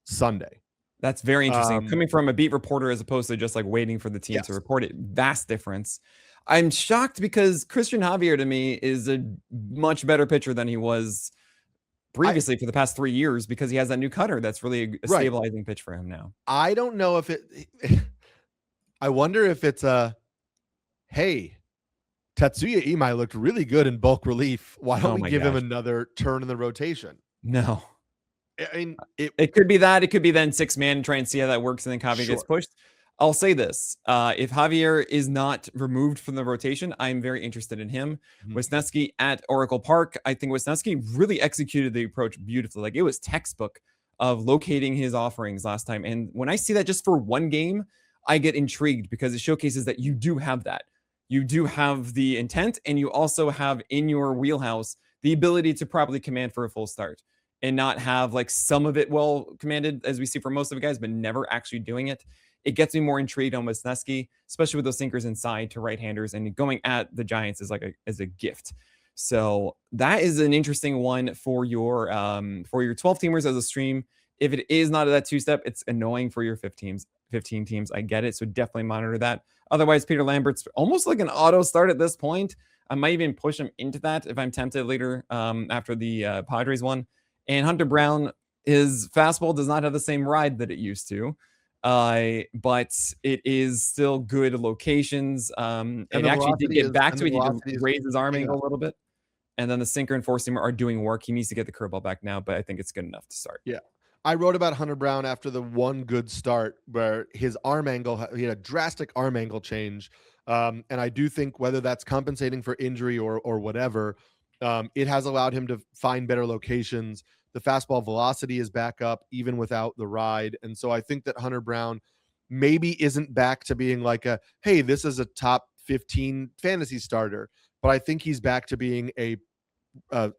Sunday. That's very interesting. Coming from a beat reporter as opposed to just like waiting for the team to report it, vast difference. I'm shocked because Christian Javier to me is a much better pitcher than he was previously for the past 3 years because he has that new cutter that's really a stabilizing pitch for him now. I don't know if I wonder if it's hey, Tatsuya Imai looked really good in bulk relief. Why don't we give him another turn in the rotation? No. I mean, it could be that. It could be then 6-man and try and see how that works and then Javier gets pushed. I'll say this. If Javier is not removed from the rotation, I'm very interested in him. Wisniewski at Oracle Park. I think Wisniewski really executed the approach beautifully. Like it was textbook of locating his offerings last time. And when I see that just for one game, I get intrigued because it showcases that you do have that. You do have the intent and you also have in your wheelhouse the ability to properly command for a full start and not have like some of it well commanded as we see for most of the guys, but never actually doing it. It gets me more intrigued on Wisniewski, especially with those sinkers inside to right-handers and going at the Giants is like a gift. So that is an interesting one for your 12-teamers as a stream. If it is not at that two-step, it's annoying for your 15 teams. I get it. So definitely monitor that. Otherwise, Peter Lambert's almost like an auto start at this point. I might even push him into that if I'm tempted later after the Padres one. And Hunter Brown, his fastball does not have the same ride that it used to. But it is still good locations. And actually did get back to it. He did raise his arm angle a little bit. And then the sinker and four-seamer are doing work. He needs to get the curveball back now, but I think it's good enough to start. Yeah. I wrote about Hunter Brown after the one good start where his arm angle, he had a drastic arm angle change. And I do think whether that's compensating for injury or whatever, it has allowed him to find better locations. The fastball velocity is back up even without the ride. And so I think that Hunter Brown maybe isn't back to being like hey, this is a top 15 fantasy starter, but I think he's back to being a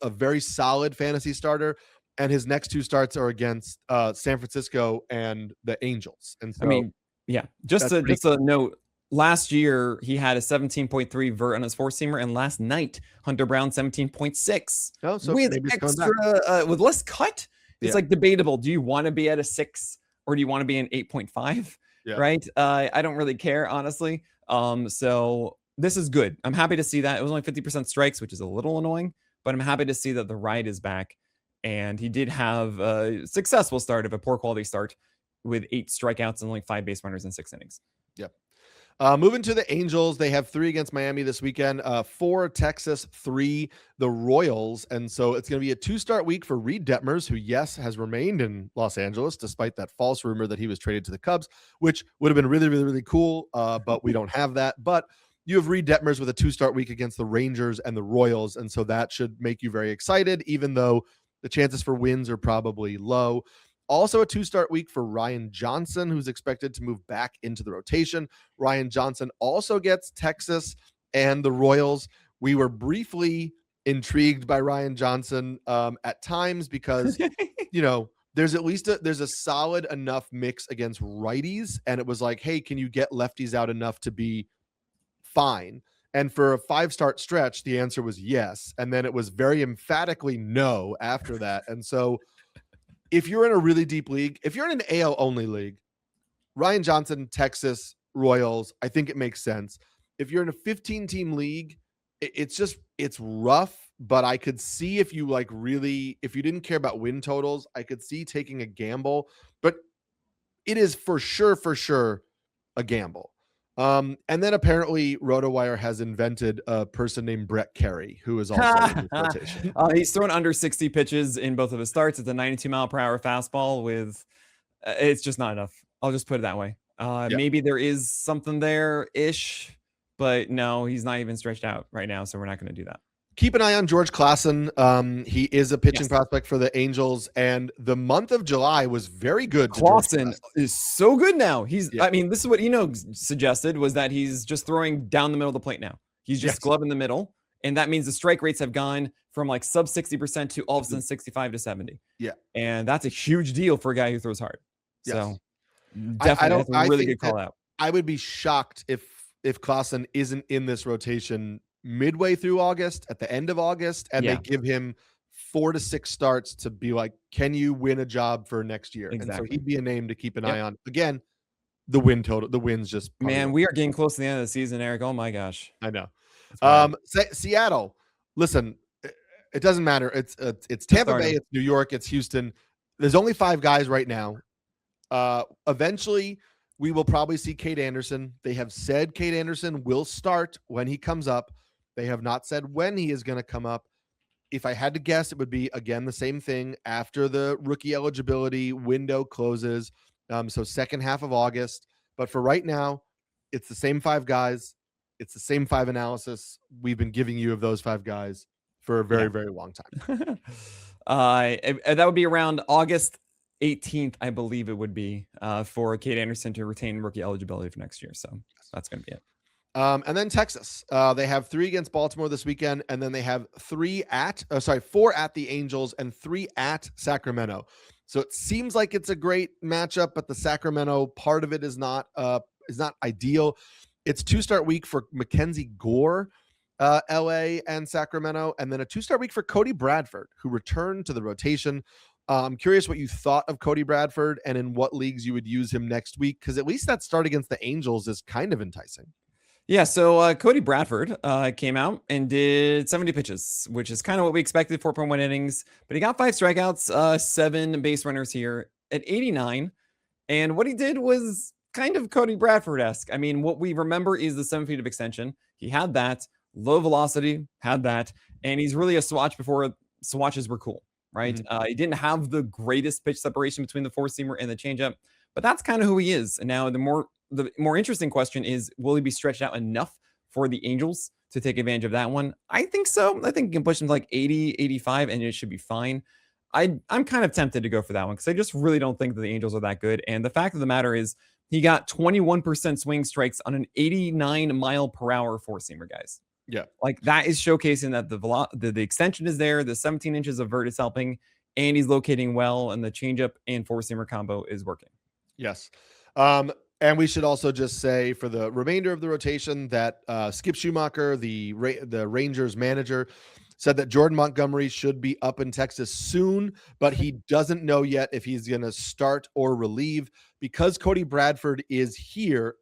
very solid fantasy starter. And his next two starts are against San Francisco and the Angels. And so, I mean, yeah, just a note. Last year, he had a 17.3 vert on his four-seamer, and last night, Hunter Brown 17.6. Oh, so with extra, with less cut. It's like debatable. Do you want to be at a 6 or do you want to be an 8.5? Yeah. Right? I don't really care, honestly. So this is good. I'm happy to see that. It was only 50% strikes, which is a little annoying, but I'm happy to see that the ride is back. And he did have a successful start of a poor quality start with 8 strikeouts and only 5 base runners in 6 innings. Yep. Moving to the Angels, they have 3 against Miami this weekend, 4 Texas, 3 the Royals. And so it's going to be a 2-start week for Reed Detmers, who, yes, has remained in Los Angeles, despite that false rumor that he was traded to the Cubs, which would have been really, really, really cool. But we don't have that. But you have Reed Detmers with a 2-start week against the Rangers and the Royals. And so that should make you very excited, even though the chances for wins are probably low. Also a 2-start week for Ryan Johnson, who's expected to move back into the rotation. Ryan Johnson also gets Texas and the Royals. We were briefly intrigued by Ryan Johnson at times because, there's at least there's a solid enough mix against righties. And it was like, hey, can you get lefties out enough to be fine? And for a 5-start stretch, the answer was yes. And then it was very emphatically no after that. And so if you're in a really deep league, if you're in an AL only league, Ryan Johnson, Texas, Royals, I think it makes sense. If you're in a 15-team league, it's rough, but I could see if you if you didn't care about win totals, I could see taking a gamble, but it is for sure a gamble. And then apparently RotoWire has invented a person named Brett Carey, who is also in the rotation. He's thrown under 60 pitches in both of his starts. It's a 92-mile-per-hour fastball with it's just not enough. I'll just put it that way. Maybe there is something there-ish, but no, he's not even stretched out right now, so we're not going to do that. Keep an eye on George Klassen. He is a pitching Yes. prospect for the Angels, and the month of July was very good. Clausen is so good now. Yeah. I mean, this is what suggested, was that he's just throwing down the middle of the plate now. He's just glove in the middle. And that means the strike rates have gone from like sub 60% to all of a sudden 65 to 70. Yeah. And that's a huge deal for a guy who throws hard. Yes. So definitely that's a really good call out. I would be shocked if Klassen isn't in this rotation midway through August, at the end of August, and they give him 4 to 6 starts to be like, can you win a job for next year? Exactly. And so he'd be a name to keep an eye on. Again, the win's just man. We are getting close to the end of the season, Eric. Oh my gosh. I know. Seattle. Listen, it doesn't matter. It's Tampa Bay, it's New York, it's Houston. There's only 5 guys right now. Eventually, we will probably see Cade Anderson. They have said Cade Anderson will start when he comes up. They have not said when he is going to come up. If I had to guess, it would be, again, the same thing after the rookie eligibility window closes. So second half of August. But for right now, it's the same 5 guys. It's the same 5 analysis we've been giving you of those 5 guys for a very, very long time. That would be around August 18th, I believe it would be, for Cade Anderson to retain rookie eligibility for next year. So that's going to be it. And then Texas, they have 3 against Baltimore this weekend, and then they have 4 at the Angels and 3 at Sacramento. So it seems like it's a great matchup, but the Sacramento part of it is not ideal. It's 2-start week for Mackenzie Gore, LA and Sacramento, and then a 2-start week for Cody Bradford, who returned to the rotation. I'm curious what you thought of Cody Bradford and in what leagues you would use him next week, because at least that start against the Angels is kind of enticing. Yeah, so Cody Bradford came out and did 70 pitches, which is kind of what we expected, 4.1 innings. But he got 5 strikeouts, 7 base runners here at 89. And what he did was kind of Cody Bradford-esque. I mean, what we remember is the 7 feet of extension. He had that. Low velocity, had that. And he's really a swatch before swatches were cool, right? Mm-hmm. He didn't have the greatest pitch separation between the 4-seamer and the changeup. But that's kind of who he is. And now the more interesting question is, will he be stretched out enough for the Angels to take advantage of that one? I think so. I think you can push him to like 80, 85, and it should be fine. I'm kind of tempted to go for that one because I just really don't think that the Angels are that good. And the fact of the matter is, he got 21% swing strikes on an 89 mile per hour 4-seamer, guys. Yeah. Like that is showcasing that the extension is there, the 17 inches of vert is helping, and he's locating well, and the changeup and 4-seamer combo is working. Yes. And we should also just say for the remainder of the rotation that Skip Schumacher, the Rangers manager, said that Jordan Montgomery should be up in Texas soon, but he doesn't know yet if he's going to start or relieve. Because Cody Bradford is here,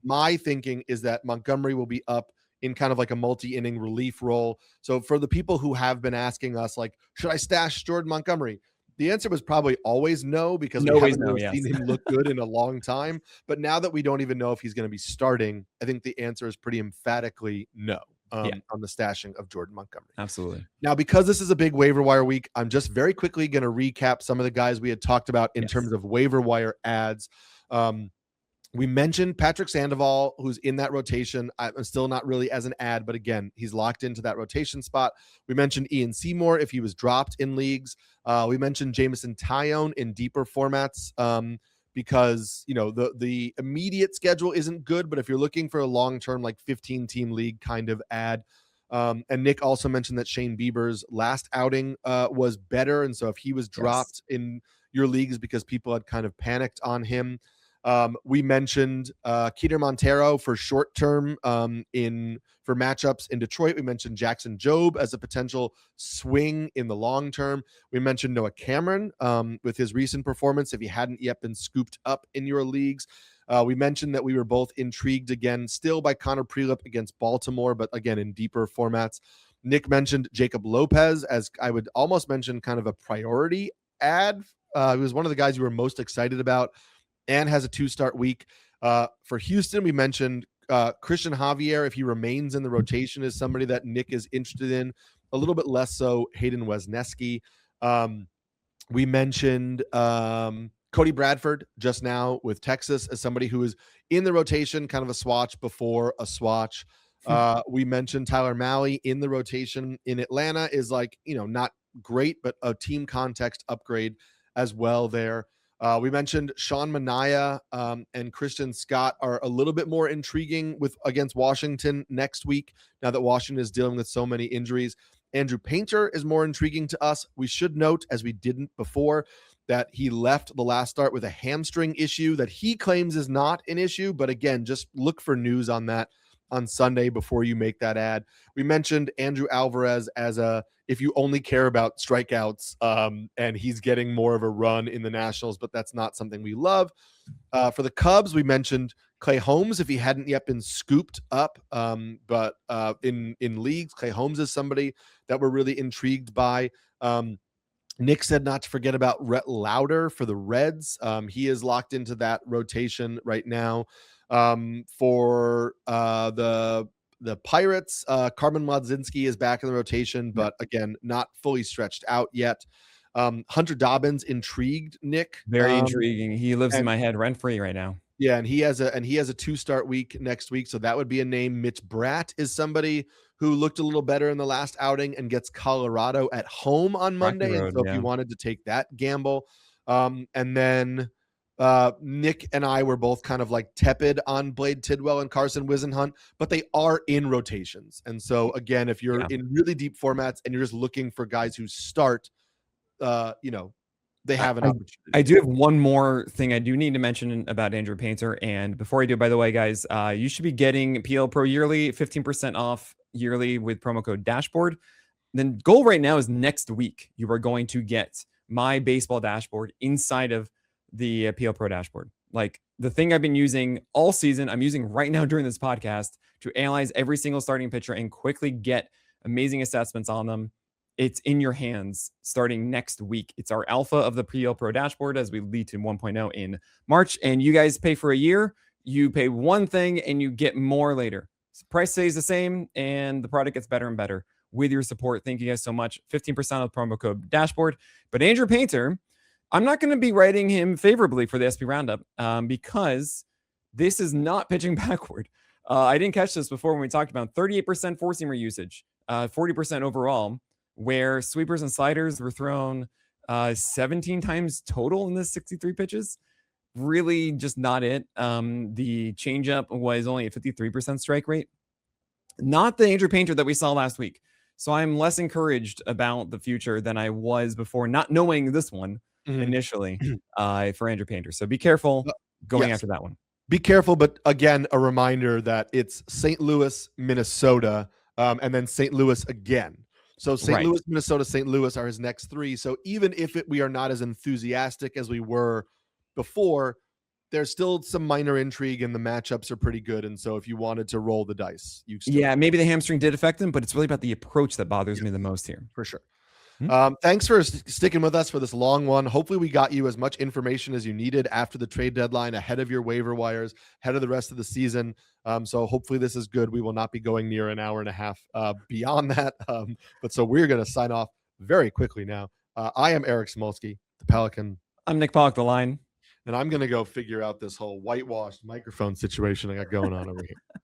my thinking is that Montgomery will be up in kind of like a multi-inning relief role. So for the people who have been asking us, like, should I stash Jordan Montgomery? The answer was probably always no, because we haven't really seen him look good in a long time. But now that we don't even know if he's going to be starting, I think the answer is pretty emphatically no on the stashing of Jordan Montgomery. Absolutely. Now, because this is a big waiver wire week, I'm just very quickly going to recap some of the guys we had talked about in terms of waiver wire ads. We mentioned Patrick Sandoval, who's in that rotation. I'm still not really as an ad, but again, he's locked into that rotation spot. We mentioned Ian Seymour if he was dropped in leagues. We mentioned Jameson Taillon in deeper formats because, you know, the immediate schedule isn't good, but if you're looking for a long-term, like 15-team league kind of ad. And Nick also mentioned that Shane Bieber's last outing was better. And so if he was dropped in your leagues because people had kind of panicked on him, we mentioned Keter Montero for short term for matchups in Detroit. We mentioned Jackson Jobe as a potential swing in the long term. We mentioned Noah Cameron with his recent performance if he hadn't yet been scooped up in your leagues. We mentioned that we were both intrigued again still by Connor Prelip against Baltimore, but again in deeper formats. Nick mentioned Jacob Lopez as I would almost mention kind of a priority ad. He was one of the guys you were most excited about and has a 2-start week. For Houston, we mentioned Christian Javier, if he remains in the rotation, is somebody that Nick is interested in. A little bit less so Hayden Wesneski. We mentioned Cody Bradford just now with Texas as somebody who is in the rotation, kind of a swatch before a swatch. We mentioned Tyler Mahle in the rotation in Atlanta is like, not great, but a team context upgrade as well there. We mentioned Sean Manaea and Christian Scott are a little bit more intriguing against Washington next week, now that Washington is dealing with so many injuries. Andrew Painter is more intriguing to us. We should note, as we didn't before, that he left the last start with a hamstring issue that he claims is not an issue. But again, just look for news on that on Sunday before you make that ad. We mentioned Andrew Alvarez as if you only care about strikeouts, and he's getting more of a run in the Nationals, but that's not something we love. For the Cubs, we mentioned Clay Holmes if he hadn't yet been scooped up. But in leagues, Clay Holmes is somebody that we're really intrigued by. Nick said not to forget about Rhett Lauder for the Reds. He is locked into that rotation right now. For the Pirates, Carmen Mlodzinski is back in the rotation, but again, not fully stretched out yet. Hunter Dobbins intrigued Nick. Very intriguing. He lives in my head rent-free right now. Yeah, and he has a 2-start week next week, so that would be a name. Mitch Bratt is somebody who looked a little better in the last outing and gets Colorado at home on Monday. Road, and so if you wanted to take that gamble, and then Nick and I were both kind of like tepid on Blade Tidwell and Carson Wisenhunt, but they are in rotations. And so again, if you're in really deep formats and you're just looking for guys who start, they have an opportunity. I do have one more thing I do need to mention about Andrew Painter. And before I do, by the way, guys, you should be getting PL Pro yearly, 15% off yearly with promo code Dashboard. Then goal right now is next week. You are going to get my baseball dashboard inside of the PL Pro dashboard. Like the thing I've been using all season, I'm using right now during this podcast to analyze every single starting pitcher and quickly get amazing assessments on them. It's in your hands starting next week. It's our alpha of the PL Pro dashboard as we lead to 1.0 in March. And you guys pay for a year. You pay one thing and you get more later. So price stays the same and the product gets better and better with your support. Thank you guys so much. 15% of the promo code Dashboard. But Andrew Painter, I'm not going to be writing him favorably for the SP Roundup because this is not pitching backward. I didn't catch this before when we talked about 38% four-seamer usage, 40% overall, where sweepers and sliders were thrown 17 times total in this 63 pitches. Really just not it. The changeup was only a 53% strike rate. Not the Andrew Painter that we saw last week. So I'm less encouraged about the future than I was before, not knowing this one initially for Andrew Painter. So be careful going after that one. Be careful, but again, a reminder that it's St. Louis, Minnesota, and then St. Louis again. So St. Louis, Minnesota, St. Louis are his next three. So even if we are not as enthusiastic as we were before, there's still some minor intrigue and the matchups are pretty good. And so if you wanted to roll the dice, maybe the hamstring did affect him, but it's really about the approach that bothers me the most here. For sure. Thanks for sticking with us for this long one. Hopefully we got you as much information as you needed after the trade deadline, ahead of your waiver wires, ahead of the rest of the season. So hopefully this is good. We will not be going near an hour and a half beyond that. But so we're going to sign off very quickly now. I am Eric Smolsky, the Pelican. I'm Nick Pollock, the Line. And I'm going to go figure out this whole whitewashed microphone situation I got going on over here.